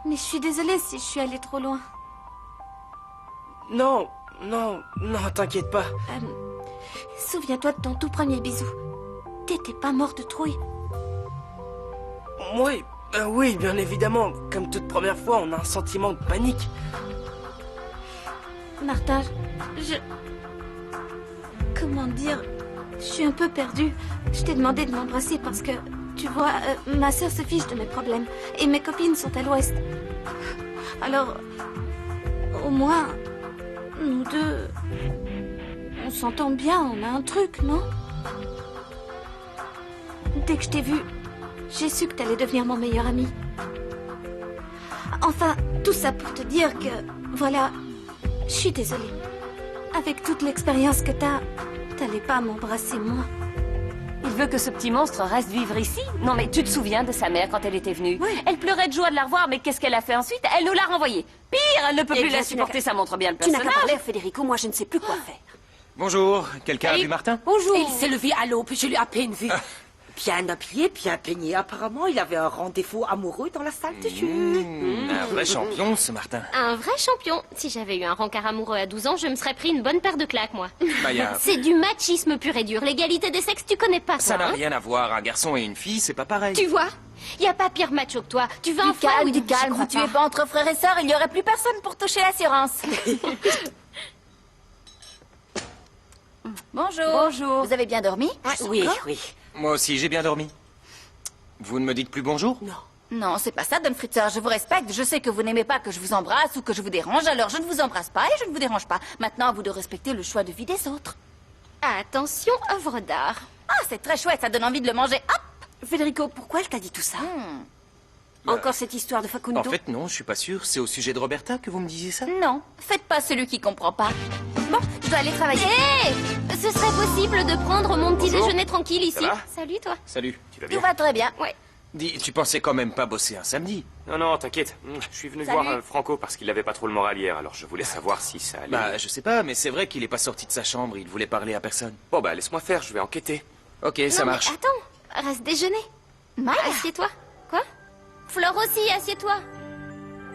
Speaker 9: Mais je suis désolée si je suis allée trop loin.
Speaker 12: Non, t'inquiète pas.
Speaker 9: Souviens-toi de ton tout premier bisou. T'étais pas mort de trouille.
Speaker 12: Oui, bien évidemment. Comme toute première fois, on a un sentiment de panique.
Speaker 9: Martin, comment dire? Je suis un peu perdue. Je t'ai demandé de m'embrasser parce que, tu vois, ma sœur se fiche de mes problèmes. Et mes copines sont à l'ouest. Alors, au moins, nous deux, on s'entend bien, on a un truc, non? Dès que je t'ai vu, j'ai su que t'allais devenir mon meilleur ami. Enfin, tout ça pour te dire que, voilà, je suis désolée. Avec toute l'expérience que t'allais pas m'embrasser, moi.
Speaker 8: Il veut que ce petit monstre reste vivre ici? Non, mais tu te souviens de sa mère quand elle était venue?
Speaker 9: Oui.
Speaker 8: Elle pleurait de joie de la revoir, mais qu'est-ce qu'elle a fait ensuite? Elle nous l'a renvoyée. Pire, elle ne peut
Speaker 10: Eh
Speaker 8: plus
Speaker 10: bien,
Speaker 8: la
Speaker 10: tu
Speaker 8: supporter,
Speaker 10: n'as
Speaker 8: ça montre bien le
Speaker 10: Tu n'as
Speaker 8: personnage.
Speaker 10: qu'à parler, Federico, moi je ne sais plus quoi faire.
Speaker 3: Bonjour, quelqu'un a vu Martin?
Speaker 8: Bonjour.
Speaker 13: Il s'est levé à l'aube, je l'ai à peine vu.
Speaker 14: Bien habillé, bien peigné. Apparemment, il avait un rendez-vous amoureux dans la salle de jeu.
Speaker 3: Un vrai champion, ce Martin.
Speaker 15: Un vrai champion. Si j'avais eu un rencard amoureux à 12 ans, je me serais pris une bonne paire de claques, moi.
Speaker 3: Maya.
Speaker 15: C'est du machisme pur et dur. L'égalité des sexes, tu connais pas,
Speaker 3: Ça
Speaker 15: toi,
Speaker 3: n'a
Speaker 15: hein?
Speaker 3: rien à voir. Un garçon et une fille, c'est pas pareil.
Speaker 15: Tu vois? Y a pas pire macho que toi. Tu vas en
Speaker 2: Du
Speaker 15: faire
Speaker 2: calme, du calme. Vous tuez pas entre frères et sœurs, il y aurait plus personne pour toucher l'assurance. Bonjour.
Speaker 10: Bonjour.
Speaker 2: Vous avez bien dormi?
Speaker 14: Oui, oui.
Speaker 3: Moi aussi, j'ai bien dormi. Vous ne me dites plus bonjour?
Speaker 10: Non.
Speaker 2: Non, c'est pas ça, Don Fritzer. Je vous respecte. Je sais que vous n'aimez pas que je vous embrasse ou que je vous dérange, alors je ne vous embrasse pas et je ne vous dérange pas. Maintenant, à vous de respecter le choix de vie des autres.
Speaker 15: Attention, œuvre d'art.
Speaker 2: Ah, c'est très chouette, ça donne envie de le manger. Hop!
Speaker 10: Federico, pourquoi elle t'a dit tout ça? Encore cette histoire de Facundo?
Speaker 3: En fait, non, je suis pas sûr. C'est au sujet de Roberta que vous me disiez ça?
Speaker 2: Non, faites pas celui qui comprend pas. Bon, je dois aller travailler.
Speaker 15: Hé! Ce serait possible de prendre mon petit déjeuner tranquille ici.
Speaker 3: va
Speaker 15: Salut, toi.
Speaker 3: Salut. Tu vas
Speaker 2: Tout va très bien.
Speaker 15: Ouais.
Speaker 3: Dis, tu pensais quand même pas bosser un samedi?
Speaker 1: Non, non, t'inquiète. Je suis venu
Speaker 2: Salut.
Speaker 1: voir Franco parce qu'il avait pas trop le moral hier, alors je voulais savoir si ça allait.
Speaker 3: Bah, je sais pas, mais c'est vrai qu'il est pas sorti de sa chambre. Il voulait parler à personne.
Speaker 1: Bon, bah, laisse-moi faire, je vais enquêter.
Speaker 3: Ok, ça
Speaker 15: Non, mais
Speaker 3: marche.
Speaker 15: attends, reste déjeuner.
Speaker 2: Maya.
Speaker 15: Assieds-toi. Quoi? Flore aussi, assieds-toi.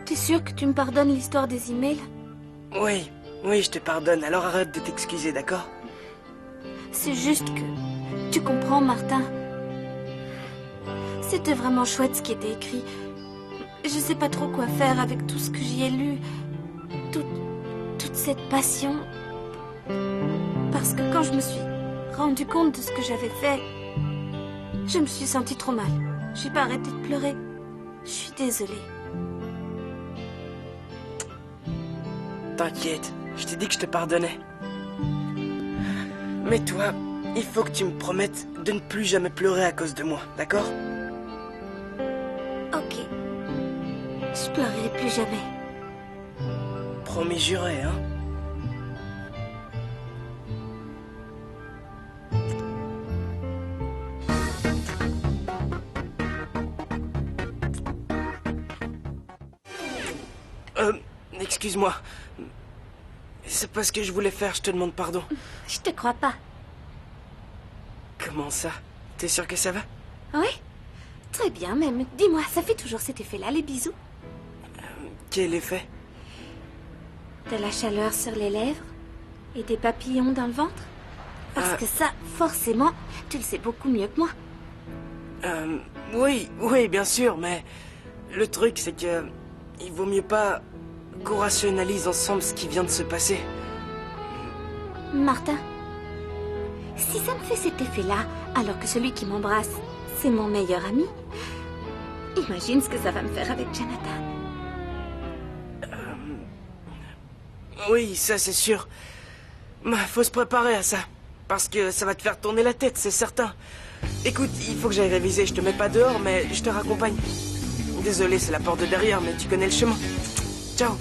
Speaker 9: T'es sûr que tu me pardonnes l'histoire des emails?
Speaker 12: Oui, oui, je te pardonne. Alors arrête de t'excuser, d'accord?
Speaker 9: C'est juste que... Tu comprends, Martin? C'était vraiment chouette ce qui était écrit. Je sais pas trop quoi faire avec tout ce que j'y ai lu. Toute cette passion. Parce que quand je me suis rendu compte de ce que j'avais fait, je me suis sentie trop mal. J'ai pas arrêté de pleurer. Je suis désolée.
Speaker 12: T'inquiète, je t'ai dit que je te pardonnais. Mais toi, il faut que tu me promettes de ne plus jamais pleurer à cause de moi, d'accord?
Speaker 9: Ok. Je pleurerai plus jamais.
Speaker 12: Promis juré, hein? Excuse-moi. C'est pas ce que je voulais faire, je te demande pardon.
Speaker 9: Je te crois pas.
Speaker 12: Comment ça? T'es sûr que ça va?
Speaker 9: Oui? Très bien, même. Dis-moi, ça fait toujours cet effet-là, les bisous?
Speaker 12: Quel effet?
Speaker 9: De la chaleur sur les lèvres et des papillons dans le ventre? Parce que ça, forcément, tu le sais beaucoup mieux que moi.
Speaker 12: Oui, bien sûr, mais le truc, c'est que il vaut mieux pas qu'on rationalise ensemble ce qui vient de se passer.
Speaker 9: Martin, si ça me fait cet effet-là, alors que celui qui m'embrasse, c'est mon meilleur ami, imagine ce que ça va me faire avec Jonathan.
Speaker 12: Oui, ça c'est sûr. Mais faut se préparer à ça. Parce que ça va te faire tourner la tête, c'est certain. Écoute, il faut que j'aille réviser. Je te mets pas dehors, mais je te raccompagne. Désolé, c'est la porte de derrière, mais tu connais le chemin. Ciao.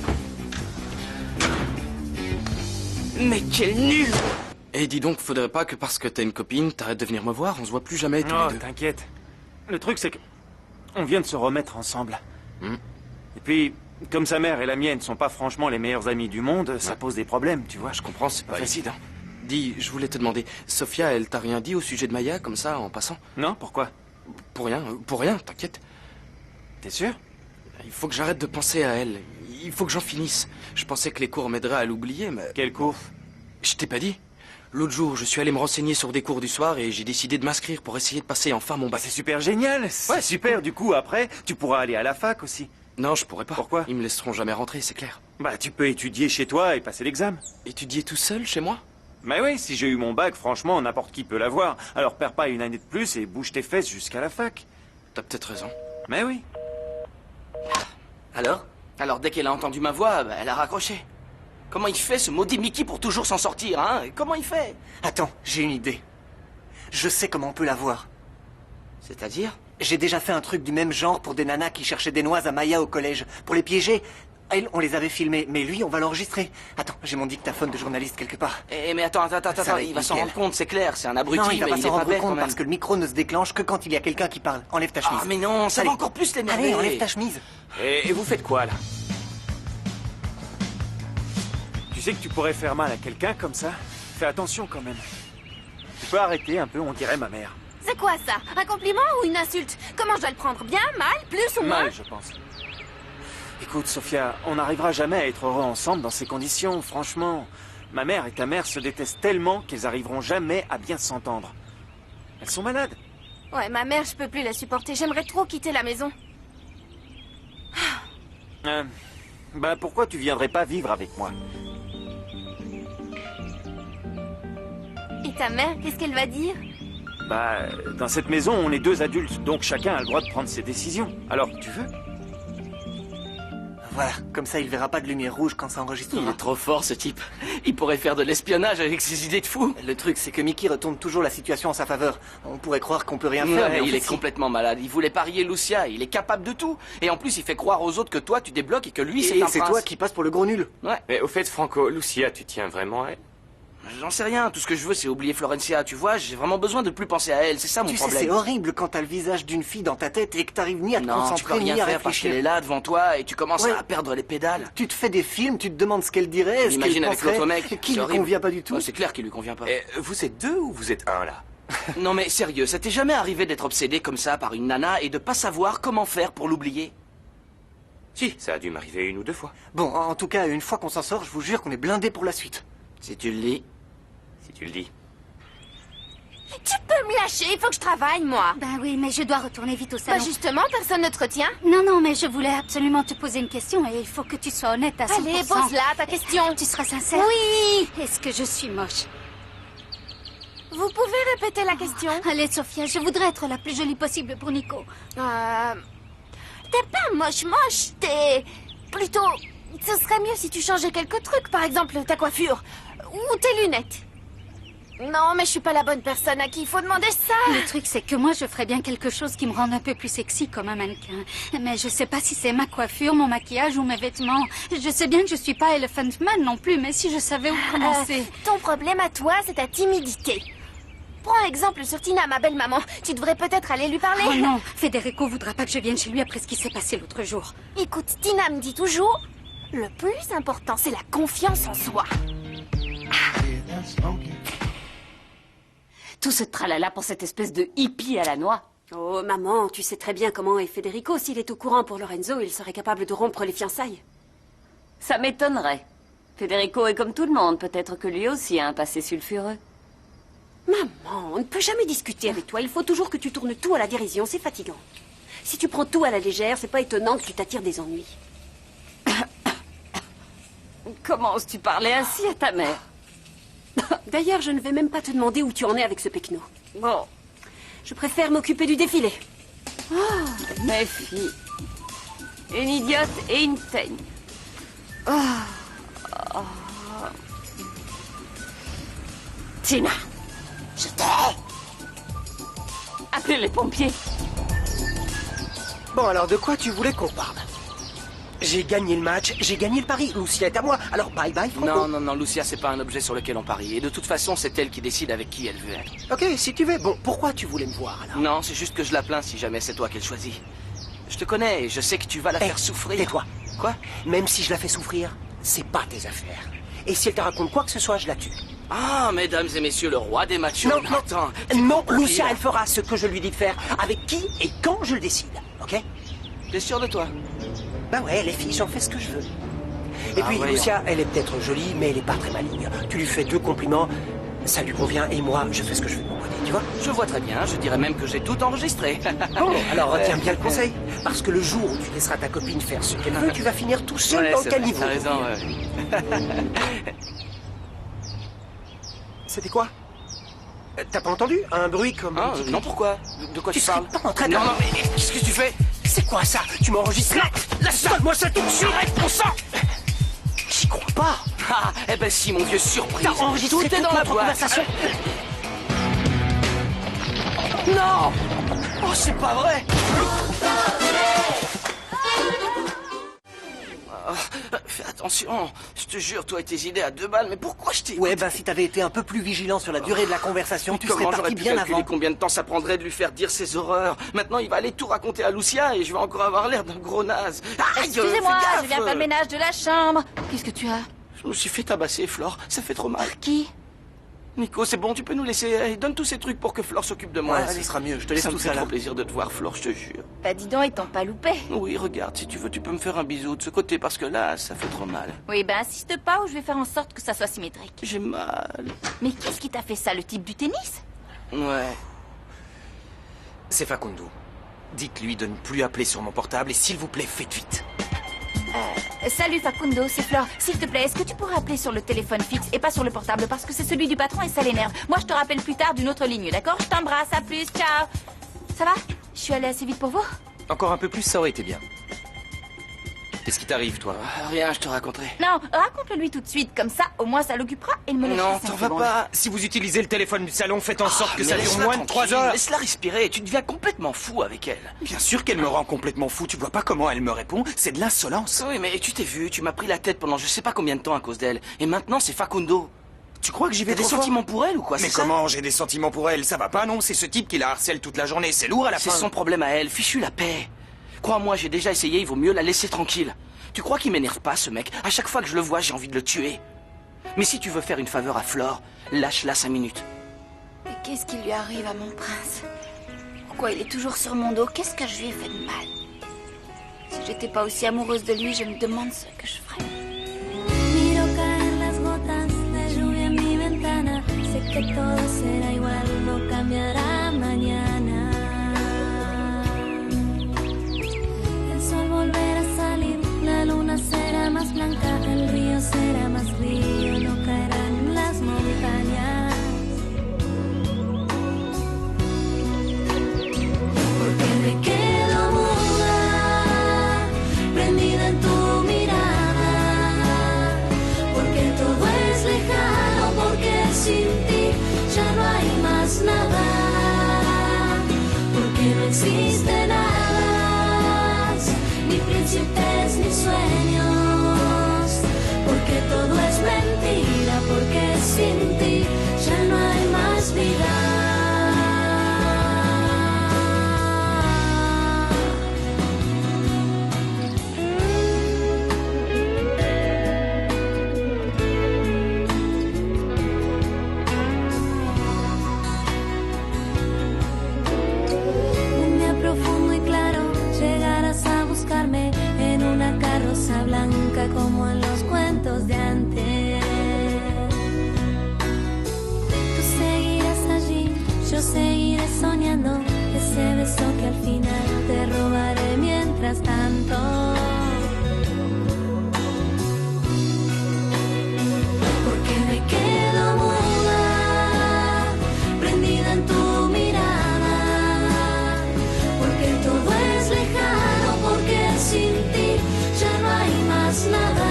Speaker 12: Mais quel nul!
Speaker 5: Et dis donc, faudrait pas que parce que t'as une copine, t'arrêtes de venir me voir, on se voit plus jamais tous les
Speaker 7: Oh,
Speaker 5: deux.
Speaker 7: t'inquiète. Le truc, c'est que... on vient de se remettre ensemble. Et puis, comme sa mère et la mienne sont pas franchement les meilleurs amis du monde, ça pose des problèmes, tu vois.
Speaker 5: Je comprends, c'est pas
Speaker 7: facile.
Speaker 5: évident. Dis, je voulais te demander, Sophia, elle t'a rien dit au sujet de Maya, comme ça, en passant?
Speaker 7: Non, pourquoi?
Speaker 5: Pour rien, t'inquiète.
Speaker 7: T'es sûr?
Speaker 5: Il faut que j'arrête de penser à elle. Il faut que j'en finisse. Je pensais que les cours m'aideraient à l'oublier, mais...
Speaker 7: Quel cours?
Speaker 5: Je t'ai pas dit. L'autre jour, je suis allé me renseigner sur des cours du soir et j'ai décidé de m'inscrire pour essayer de passer enfin mon bac.
Speaker 7: C'est super génial. C'est super. Du coup, après, tu pourras aller à la fac aussi.
Speaker 5: Non, je pourrais pas.
Speaker 7: Pourquoi?
Speaker 5: Ils me laisseront jamais rentrer, c'est clair.
Speaker 7: Bah, tu peux étudier chez toi et passer l'examen.
Speaker 5: Étudier tout seul, chez moi?
Speaker 7: Mais oui, si j'ai eu mon bac, franchement, n'importe qui peut l'avoir. Alors perds pas une année de plus et bouge tes fesses jusqu'à la fac.
Speaker 5: T'as peut-être raison.
Speaker 7: Mais oui.
Speaker 5: Alors, dès qu'elle a entendu ma voix, bah, elle a raccroché. Comment il fait, ce maudit Mickey, pour toujours s'en sortir, hein? Comment il fait?
Speaker 6: Attends, j'ai une idée. Je sais comment on peut l'avoir.
Speaker 5: C'est-à-dire?
Speaker 6: J'ai déjà fait un truc du même genre pour des nanas qui cherchaient des noises à Maya au collège. Pour les piéger, elles, on les avait filmées. Mais lui, on va l'enregistrer. Attends, j'ai mon dictaphone de journaliste quelque part.
Speaker 5: Mais attends,
Speaker 6: Ça va
Speaker 5: il
Speaker 6: être
Speaker 5: va s'en
Speaker 6: nickel.
Speaker 5: rendre compte, c'est clair, c'est un abruti,
Speaker 6: Non, il va
Speaker 5: mais
Speaker 6: pas
Speaker 5: il
Speaker 6: s'en
Speaker 5: est pas
Speaker 6: rendre
Speaker 5: bête quand
Speaker 6: compte
Speaker 5: même.
Speaker 6: parce que le micro ne se déclenche que quand il y a quelqu'un qui parle. Enlève ta chemise.
Speaker 5: Ah mais non, ça
Speaker 6: Allez.
Speaker 5: va encore plus l'énerver.
Speaker 6: Allez, enlève ta chemise.
Speaker 1: Et vous faites quoi, là?
Speaker 7: Tu sais que tu pourrais faire mal à quelqu'un comme ça? Fais attention quand même. Tu peux arrêter un peu, on dirait ma mère.
Speaker 4: C'est quoi ça? Un compliment ou une insulte? Comment je dois le prendre? Bien, mal, plus ou moins?
Speaker 7: Mal, je pense. Écoute, Sophia, on n'arrivera jamais à être heureux ensemble dans ces conditions, franchement. Ma mère et ta mère se détestent tellement qu'elles arriveront jamais à bien s'entendre. Elles sont malades.
Speaker 4: Ouais, ma mère, je peux plus la supporter. J'aimerais trop quitter la maison.
Speaker 7: Bah pourquoi tu viendrais pas vivre avec moi?
Speaker 4: Et ta mère, qu'est-ce qu'elle va dire?
Speaker 7: Bah, dans cette maison, on est 2 adultes, donc chacun a le droit de prendre ses décisions. Alors, tu veux?
Speaker 6: Voilà, comme ça il verra pas de lumière rouge quand ça enregistrera.
Speaker 5: Il est trop fort, ce type. Il pourrait faire de l'espionnage avec ses idées de fou.
Speaker 6: Le truc, c'est que Mickey retourne toujours la situation en sa faveur. On pourrait croire qu'on peut rien faire,
Speaker 5: Ouais,
Speaker 6: mais en
Speaker 5: il
Speaker 6: fait,
Speaker 5: est complètement malade. Il voulait parier Lucia. Il est capable de tout. Et en plus, il fait croire aux autres que toi, tu débloques et que lui, c'est
Speaker 6: Et
Speaker 5: un
Speaker 6: c'est
Speaker 5: prince.
Speaker 6: toi qui passes pour le gros nul.
Speaker 5: Ouais.
Speaker 1: Mais au fait, Franco, Lucia, tu tiens vraiment à elle?
Speaker 5: J'en sais rien. Tout ce que je veux, c'est oublier Florencia. Tu vois, j'ai vraiment besoin de plus penser à elle. C'est ça mon
Speaker 6: Tu sais,
Speaker 5: problème.
Speaker 6: c'est horrible quand t'as le visage d'une fille dans ta tête et que t'arrives ni à te
Speaker 5: Non, tu peux
Speaker 6: concentrer
Speaker 5: rien
Speaker 6: ni à
Speaker 5: faire parce qu'elle
Speaker 6: réfléchir.
Speaker 5: est là devant toi et tu commences
Speaker 6: Ouais.
Speaker 5: à perdre les pédales.
Speaker 6: Tu te fais des films, tu te demandes ce qu'elle dirait, ce qu'elle
Speaker 5: Imagine avec
Speaker 6: penserait,
Speaker 5: l'autre mec.
Speaker 6: qui
Speaker 5: c'est
Speaker 6: lui
Speaker 5: horrible.
Speaker 6: convient pas du tout.
Speaker 5: Ouais, c'est clair qu'il lui convient pas.
Speaker 1: Et vous êtes 2 ou vous êtes 1 là?
Speaker 5: Non mais sérieux, ça t'est jamais arrivé d'être obsédé comme ça par une nana et de pas savoir comment faire pour l'oublier?
Speaker 1: Si, ça a dû m'arriver 1 ou 2 fois.
Speaker 6: Bon, en tout cas, une fois qu'on s'en sort, je vous jure qu'on est blindés pour la suite.
Speaker 5: Si tu le dis.
Speaker 1: Si tu le dis.
Speaker 4: Tu peux me lâcher, il faut que je travaille, moi.
Speaker 11: Ben oui, mais je dois retourner vite au
Speaker 4: Bah
Speaker 11: salon.
Speaker 4: justement, personne ne te retient.
Speaker 11: Non, non, mais je voulais absolument te poser une question et il faut que tu sois honnête à 100%.
Speaker 4: Allez, pose-la, ta question.
Speaker 11: Tu seras sincère?
Speaker 4: Oui.
Speaker 11: Est-ce que je suis moche?
Speaker 4: Vous pouvez répéter la question?
Speaker 11: Allez, Sophia, je voudrais être la plus jolie possible pour Nico.
Speaker 4: T'es pas moche, t'es... Plutôt... Ce serait mieux si tu changeais quelques trucs, par exemple ta coiffure. Ou tes lunettes. Non, mais je suis pas la bonne personne à qui il faut demander ça.
Speaker 11: Le truc, c'est que moi, je ferais bien quelque chose qui me rende un peu plus sexy comme un mannequin. Mais je sais pas si c'est ma coiffure, mon maquillage ou mes vêtements. Je sais bien que je suis pas Elephant Man non plus, mais si je savais où commencer...
Speaker 4: Ton problème à toi, c'est ta timidité. Prends exemple sur Tina, ma belle-maman. Tu devrais peut-être aller lui parler.
Speaker 11: Oh non, Federico voudra pas que je vienne chez lui après ce qui s'est passé l'autre jour.
Speaker 4: Écoute, Tina me dit toujours... Le plus important, c'est la confiance en soi.
Speaker 8: Tout ce tralala pour cette espèce de hippie à la noix.
Speaker 10: Oh, maman, tu sais très bien comment est Federico. S'il est au courant pour Lorenzo, il serait capable de rompre les fiançailles.
Speaker 8: Ça m'étonnerait. Federico est comme tout le monde. Peut-être que lui aussi a un passé sulfureux.
Speaker 10: Maman, on ne peut jamais discuter avec toi. Il faut toujours que tu tournes tout à la dérision. C'est fatigant. Si tu prends tout à la légère, c'est pas étonnant que tu t'attires des ennuis.
Speaker 8: Comment oses-tu parler ainsi à ta mère?
Speaker 10: D'ailleurs, je ne vais même pas te demander où tu en es avec ce pecno.
Speaker 8: Bon.
Speaker 10: Je préfère m'occuper du défilé.
Speaker 8: Mes filles. Une idiote et une teigne. Tina, je t'ai. Appelez les pompiers.
Speaker 12: Bon, alors de quoi tu voulais qu'on parle? J'ai gagné le match, j'ai gagné le pari. Lucia est à moi, alors bye bye, Franco.
Speaker 5: Non, Lucia, c'est pas un objet sur lequel on parie. Et de toute façon, c'est elle qui décide avec qui elle veut être.
Speaker 12: Ok, si tu veux. Bon, pourquoi tu voulais me voir, alors?
Speaker 5: Non, c'est juste que je la plains si jamais c'est toi qu'elle choisit. Je te connais et je sais que tu vas la faire souffrir.
Speaker 12: Tais-toi.
Speaker 5: Quoi?
Speaker 12: Même si je la fais souffrir, c'est pas tes affaires. Et si elle te raconte quoi que ce soit, je la tue.
Speaker 5: Ah, mesdames et messieurs, le roi des machos.
Speaker 12: Non, non,
Speaker 5: Attends,
Speaker 12: non, Lucia, elle fera ce que je lui dis de faire, avec qui et quand je le décide, ok?
Speaker 5: T'es sûr de toi?
Speaker 12: Bah ouais, les filles, j'en fais ce que je veux. Et puis,
Speaker 5: voyons.
Speaker 12: Lucia, elle est peut-être jolie, mais elle est pas très maligne. Tu lui fais 2 compliments, ça lui convient, et moi, je fais ce que je veux de mon côté, tu vois?
Speaker 5: Je vois très bien, je dirais même que j'ai tout enregistré.
Speaker 12: Bon, alors retiens bien le conseil, parce que le jour où tu laisseras ta copine faire ce qu'elle veut, tu vas finir tout seul
Speaker 5: Ouais,
Speaker 12: dans le
Speaker 5: c'est vrai,
Speaker 12: caniveau.
Speaker 5: t'as raison, ouais.
Speaker 12: C'était quoi? T'as pas entendu? Un bruit comme...
Speaker 5: Ah, non, pourquoi? De quoi tu
Speaker 12: serais
Speaker 5: parles?
Speaker 12: pas en train de...
Speaker 5: Non, non, mais qu'est-ce que tu fais?
Speaker 12: C'est quoi ça? Tu m'enregistres là? Donne-moi ça tout de suite!
Speaker 5: Arrête ton sang!
Speaker 12: J'y crois pas!
Speaker 5: Ah, eh ben si, mon vieux, surprise!
Speaker 12: T'as enregistré
Speaker 5: Tout est
Speaker 12: toute
Speaker 5: dans la
Speaker 12: notre
Speaker 5: boîte!
Speaker 12: conversation?
Speaker 5: Non! Oh, c'est pas vrai! Fais attention, je te jure, toi et tes idées à 2 balles, mais pourquoi je t'ai...
Speaker 6: Ouais, ben si t'avais été un peu plus vigilant sur la durée de la conversation, tu serais
Speaker 5: Comment j'aurais
Speaker 6: parti
Speaker 5: pu
Speaker 6: bien
Speaker 5: calculer
Speaker 6: avant.
Speaker 5: combien de temps ça prendrait de lui faire dire ses horreurs? Maintenant, il va aller tout raconter à Lucia et je vais encore avoir l'air d'un gros naze. Aïe,
Speaker 2: Excusez-moi,
Speaker 5: fais gaffe.
Speaker 2: je viens faire le ménage de la chambre. Qu'est-ce que tu as?
Speaker 5: Je me suis fait tabasser, Flore, ça fait trop mal.
Speaker 2: Qui?
Speaker 5: Nico, c'est bon, tu peux nous laisser. Allez, donne tous ces trucs pour que Flore s'occupe de moi.
Speaker 6: Ouais,
Speaker 5: Allez.
Speaker 6: ce sera mieux. Je te laisse
Speaker 5: Ça me
Speaker 6: tout
Speaker 5: fait
Speaker 6: ça là.
Speaker 5: trop plaisir de te voir, Flore, je te jure.
Speaker 2: Bah dis donc, ils t'ont pas loupé.
Speaker 5: Oui, regarde, si tu veux, tu peux me faire un bisou de ce côté, parce que là, ça fait trop mal.
Speaker 2: Oui, ben insiste pas ou je vais faire en sorte que ça soit symétrique.
Speaker 5: J'ai mal.
Speaker 2: Mais qu'est-ce qui t'a fait ça, le type du tennis?
Speaker 5: Ouais.
Speaker 3: C'est Facundo. Dites-lui de ne plus appeler sur mon portable et s'il vous plaît, faites vite.
Speaker 2: Salut Facundo, c'est Flore. S'il te plaît, est-ce que tu pourrais appeler sur le téléphone fixe et pas sur le portable parce que c'est celui du patron et ça l'énerve. Moi, je te rappelle plus tard d'une autre ligne, d'accord? Je t'embrasse, à plus, ciao. Ça va? Je suis allée assez vite pour vous?
Speaker 3: Encore un peu plus, ça aurait été bien. Qu'est-ce qui t'arrive, toi?
Speaker 5: Rien, je te raconterai.
Speaker 2: Non, raconte-le lui tout de suite, comme ça, au moins ça l'occupera et il me laissera
Speaker 5: Non,
Speaker 2: 5
Speaker 5: t'en vas
Speaker 2: secondes.
Speaker 5: pas.
Speaker 3: Si vous utilisez le téléphone du salon, faites en sorte que
Speaker 5: mais
Speaker 3: ça dure
Speaker 5: laisse-la
Speaker 3: moins de 3
Speaker 5: tranquille,
Speaker 3: heures.
Speaker 5: Laisse-la respirer, tu deviens complètement fou avec elle.
Speaker 3: Bien sûr qu'elle me rend complètement fou. Tu vois pas comment elle me répond? C'est de l'insolence.
Speaker 5: Oui, mais tu t'es vu, tu m'as pris la tête pendant je sais pas combien de temps à cause d'elle. Et maintenant, c'est Facundo.
Speaker 3: Tu crois que j'y vais
Speaker 5: T'as des
Speaker 3: trop fort?
Speaker 5: sentiments pour elle ou quoi?
Speaker 3: Mais
Speaker 5: c'est ça
Speaker 3: comment j'ai des sentiments pour elle? Ça va pas, non? C'est ce type qui la harcèle toute la journée. C'est lourd à la
Speaker 5: C'est
Speaker 3: fin.
Speaker 5: son problème à elle, fichu la paix. Crois-moi, j'ai déjà essayé, il vaut mieux la laisser tranquille. Tu crois qu'il m'énerve pas, ce mec? À chaque fois que je le vois, j'ai envie de le tuer. Mais si tu veux faire une faveur à Flore, lâche-la 5 minutes.
Speaker 2: Mais qu'est-ce qui lui arrive à mon prince? Pourquoi il est toujours sur mon dos? Qu'est-ce que je lui ai fait de mal? Si j'étais pas aussi amoureuse de lui, je me demande ce que je ferais.
Speaker 4: Miro caer las gotas de lluvia en mi ventana. Sé que todo será igual, no cambiará mañana. El sol volverá a salir, la luna será más blanca, el río será más río, no caerán las montañas. Porque me quedo muda, prendida en tu mirada. Porque todo es lejano, porque sin ti ya no hay más nada. Porque no existe nada, ni príncipes ni sueños. Porque todo es mentira, porque sin ti ya no hay más vida. Un día profundo y claro llegarás a buscarme en una carroza blanca como en los cuentos de antes. Tú seguirás allí, yo seguiré soñando ese beso que al final te robaré mientras tanto. Porque me quedo muda, prendida en tu mirada. Porque todo es lejano, porque sin ti ya no hay más nada.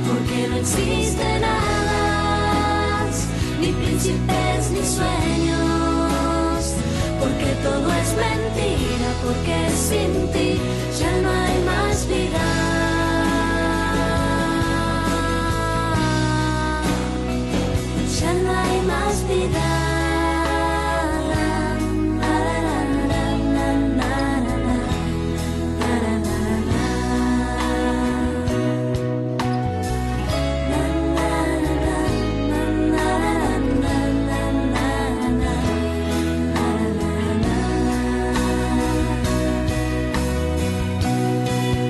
Speaker 4: Porque no existe nada, ni príncipes ni sueños. Porque todo es mentira, porque sin ti ya no hay más vida. Ya no hay más vida.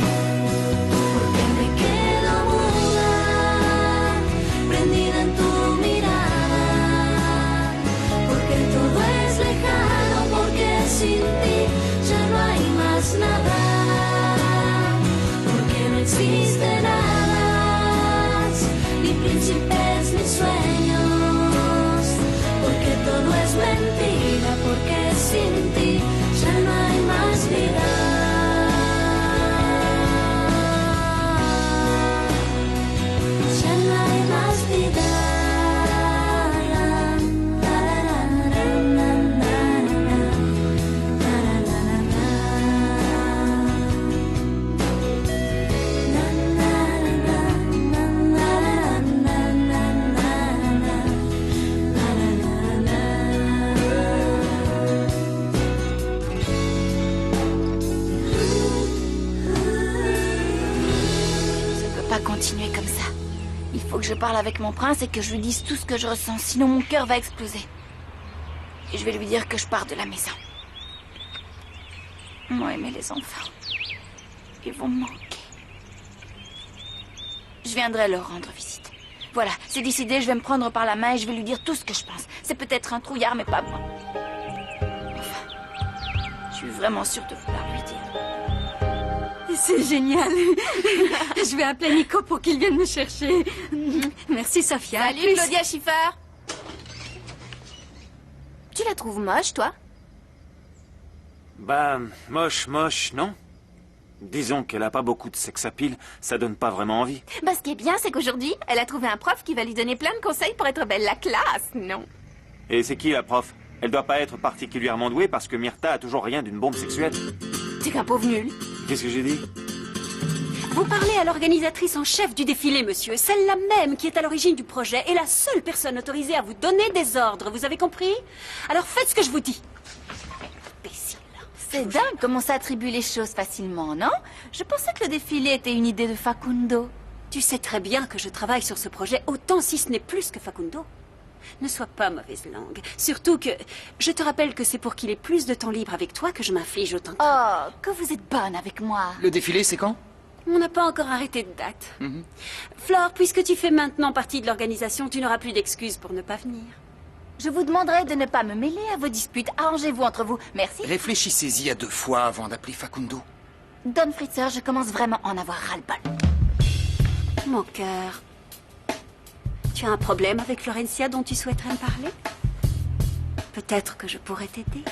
Speaker 4: Porque me quedo muda, prendida en tu mirada. Porque todo es lejano, porque sin ti ya no hay más nada. Porque no existe nada, ni príncipes ni sueños. Porque todo es mentira, porque sin ti ya no hay más vida. Ya no hay más vida.
Speaker 2: Ça peut pas continuer comme ça. Il faut que je parle avec mon prince et que je lui dise tout ce que je ressens, sinon mon cœur va exploser. Et je vais lui dire que je pars de la maison. Moi, mais les enfants, ils vont me manquer. Je viendrai leur rendre visite. Voilà, c'est décidé, je vais me prendre par la main et je vais lui dire tout ce que je pense. C'est peut-être un trouillard, mais pas moi. Enfin, je suis vraiment sûre de vouloir lui dire.
Speaker 11: C'est génial. Je vais appeler Nico pour qu'il vienne me chercher. Merci, Sophia.
Speaker 2: Salut, Claudia Schiffer. Tu la trouves moche, toi?
Speaker 7: Bah, moche, non? Disons qu'elle a pas beaucoup de sex appeal, ça donne pas vraiment envie.
Speaker 2: Bah, ce qui est bien, c'est qu'aujourd'hui, elle a trouvé un prof qui va lui donner plein de conseils pour être belle. La classe, non?
Speaker 7: Et c'est qui la prof? Elle doit pas être particulièrement douée parce que Myrtha a toujours rien d'une bombe sexuelle.
Speaker 2: T'es qu'un pauvre nul.
Speaker 7: Qu'est-ce que j'ai dit?
Speaker 8: Vous parlez à l'organisatrice en chef du défilé, monsieur. Celle-là même qui est à l'origine du projet est la seule personne autorisée à vous donner des ordres. Vous avez compris? Alors faites ce que je vous dis. Imbécile.
Speaker 2: C'est dingue comment ça attribue les choses facilement, non? Je pensais que le défilé était une idée de Facundo.
Speaker 8: Tu sais très bien que je travaille sur ce projet autant si ce n'est plus que Facundo. Ne sois pas mauvaise langue. Surtout que je te rappelle que c'est pour qu'il ait plus de temps libre avec toi que je m'inflige autant de
Speaker 2: Oh, que vous êtes bonne avec moi.
Speaker 3: Le défilé, c'est quand?
Speaker 8: On n'a pas encore arrêté de date. Flore, puisque tu fais maintenant partie de l'organisation, tu n'auras plus d'excuses pour ne pas venir.
Speaker 2: Je vous demanderai de ne pas me mêler à vos disputes. Arrangez-vous entre vous. Merci.
Speaker 3: Réfléchissez-y à 2 fois avant d'appeler Facundo.
Speaker 2: Don Fritzer, je commence vraiment à en avoir ras-le-bol.
Speaker 8: Mon cœur, tu as un problème avec Florencia dont tu souhaiterais me parler? Peut-être que je pourrais t'aider.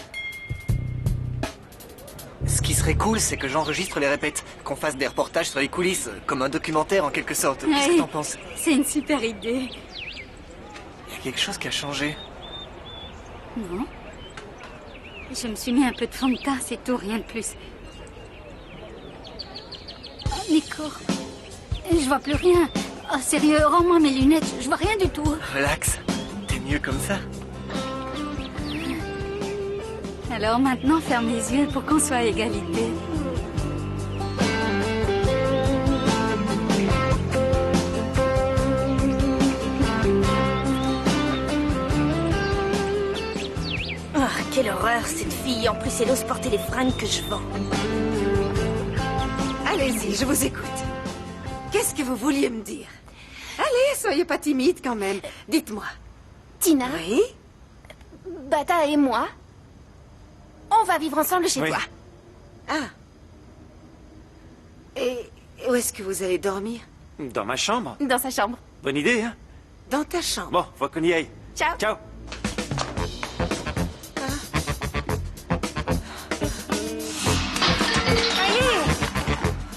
Speaker 6: Ce qui serait cool, c'est que j'enregistre les répètes, qu'on fasse des reportages sur les coulisses, comme un documentaire en quelque sorte. Qu'est-ce que t'en penses?
Speaker 11: C'est une super idée.
Speaker 6: Il y a quelque chose qui a changé.
Speaker 11: Non. Je me suis mis un peu de fond de teint, c'est tout, rien de plus. Oh, Nico, je vois plus rien. Oh, sérieux, rends-moi mes lunettes, je vois rien du tout.
Speaker 6: Relax, t'es mieux comme ça.
Speaker 11: Alors maintenant, ferme les yeux pour qu'on soit à égalité.
Speaker 2: Oh, quelle horreur, cette fille. En plus, elle ose porter les fringues que je vends.
Speaker 10: Allez-y, je vous écoute. Qu'est-ce que vous vouliez me dire? Allez, soyez pas timide quand même. Dites-moi.
Speaker 2: Tina?
Speaker 10: Oui?
Speaker 2: Bata et moi, on va vivre ensemble chez toi.
Speaker 10: Ah. Et où est-ce que vous allez dormir?
Speaker 7: Dans ma chambre.
Speaker 2: Dans sa chambre.
Speaker 7: Bonne idée, hein?
Speaker 10: Dans ta chambre.
Speaker 7: Bon, faut qu'on y aille.
Speaker 2: Ciao.
Speaker 7: Ciao.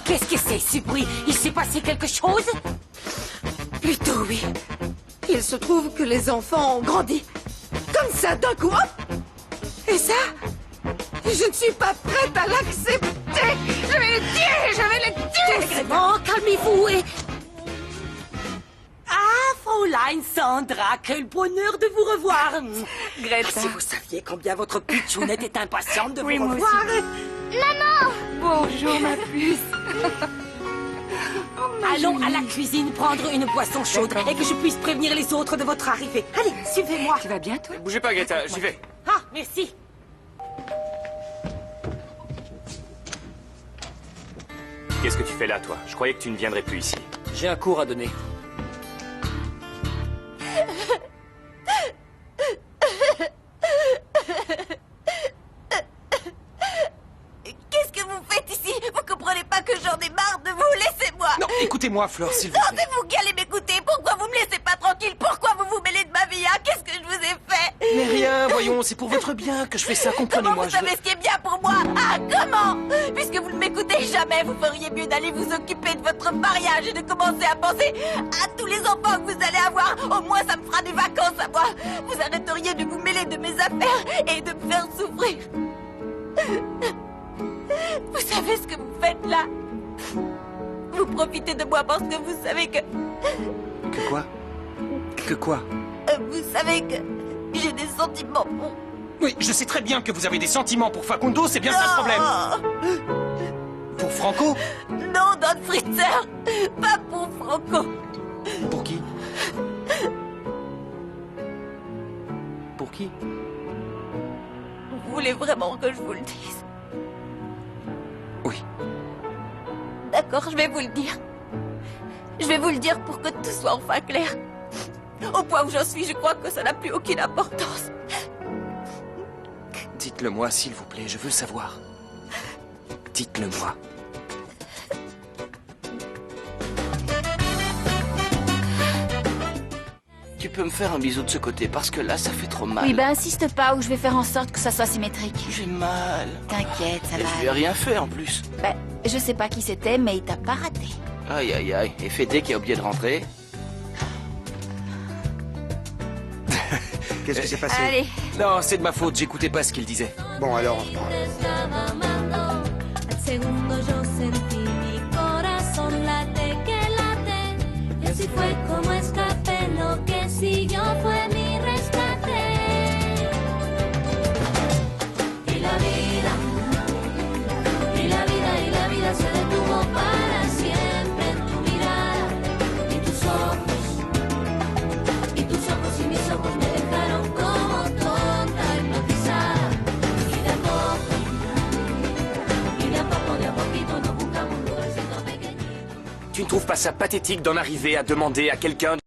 Speaker 14: Qu'est-ce que c'est, ce bruit? Il s'est passé quelque chose?
Speaker 10: Plutôt oui. Il se trouve que les enfants ont grandi. Comme ça, d'un coup, hop! Et ça, je ne suis pas prête à l'accepter. Je vais les tuer, je vais les tuer.
Speaker 14: Bon, calmez-vous et... Ah, Fräulein Sandra, quel bonheur de vous revoir.
Speaker 10: Greta.
Speaker 14: Ah, si vous saviez combien votre pitchounette est impatiente de
Speaker 11: Oui,
Speaker 14: vous
Speaker 11: moi
Speaker 14: revoir.
Speaker 2: Maman!
Speaker 11: Bonjour, ma puce.
Speaker 14: Allons à la cuisine prendre une boisson chaude et que je puisse prévenir les autres de votre arrivée. Allez, suivez-moi.
Speaker 11: Tu vas bien, toi?
Speaker 1: Bougez pas, Greta, j'y vais.
Speaker 14: Ah, merci.
Speaker 1: Qu'est-ce que tu fais là, toi? Je croyais que tu ne viendrais plus ici.
Speaker 5: J'ai un cours à donner.
Speaker 2: Qu'est-ce que vous faites ici? Vous comprenez pas que j'en ai marre de vous? Laissez-moi!
Speaker 3: Non, écoutez-moi, Flore, s'il vous plaît.
Speaker 2: C'est vous qui allez m'écouter! Pourquoi vous me laissez pas tranquille? Pourquoi vous vous mêlez de ma vie, hein? Qu'est-ce que je vous ai fait?
Speaker 3: Mais rien, voyons, c'est pour votre bien que je fais ça,
Speaker 2: Comment
Speaker 3: comprenez-moi.
Speaker 2: vous savez ce qui est bien pour moi? Ah, comment? Puisque vous ne m'écoutez jamais, vous feriez mieux d'aller vous occuper de votre mariage et de commencer à penser à tous les enfants que vous allez avoir. Au moins, ça me fera des vacances à moi. Vous arrêteriez de vous mêler de mes affaires et de me faire souffrir. Vous savez ce que vous faites là? Vous profitez de moi parce que vous savez que...
Speaker 3: Que quoi? Que quoi?
Speaker 2: Vous savez que j'ai des sentiments pour...
Speaker 3: Oui, je sais très bien que vous avez des sentiments pour Facundo, c'est bien ça le problème. Pour Franco?
Speaker 2: Non, Don Fritzer, pas pour Franco.
Speaker 3: Pour qui? Pour qui?
Speaker 2: Vous voulez vraiment que je vous le dise?
Speaker 3: Oui.
Speaker 2: D'accord, je vais vous le dire. Je vais vous le dire pour que tout soit enfin clair. Au point où j'en suis, je crois que ça n'a plus aucune importance.
Speaker 3: Dites-le-moi, s'il vous plaît, je veux savoir. Dites-le-moi.
Speaker 5: Tu peux me faire un bisou de ce côté, parce que là, ça fait trop mal.
Speaker 2: Oui, ben insiste pas ou je vais faire en sorte que ça soit symétrique.
Speaker 5: J'ai mal.
Speaker 2: T'inquiète, ça
Speaker 5: Et
Speaker 2: va.
Speaker 5: je lui ai rien fait, en plus.
Speaker 2: Ben, je sais pas qui c'était, mais il t'a pas raté.
Speaker 5: Aïe, aïe, aïe. Et Fédé qui a oublié de rentrer.
Speaker 16: Qu'est-ce qui s'est passé?
Speaker 2: Allez.
Speaker 3: Non, c'est de ma faute, j'écoutais pas ce qu'il disait.
Speaker 16: Bon, alors...
Speaker 4: Al segundo yo sentí mi corazón late que late. Y así fue como escapé. Lo que siguió fue mi rescate. Y la vida, y la vida, y la vida se detuvo para siempre en tu mirada y tus ojos. Y tus ojos y mis ojos me dejaron como tonta, hipnotizada. Y de a poco, de a poquito nos buscamos un lugarcito pequeñito.
Speaker 1: Tu ne trouves pas ça pathétique d'en arriver à demander à quelqu'un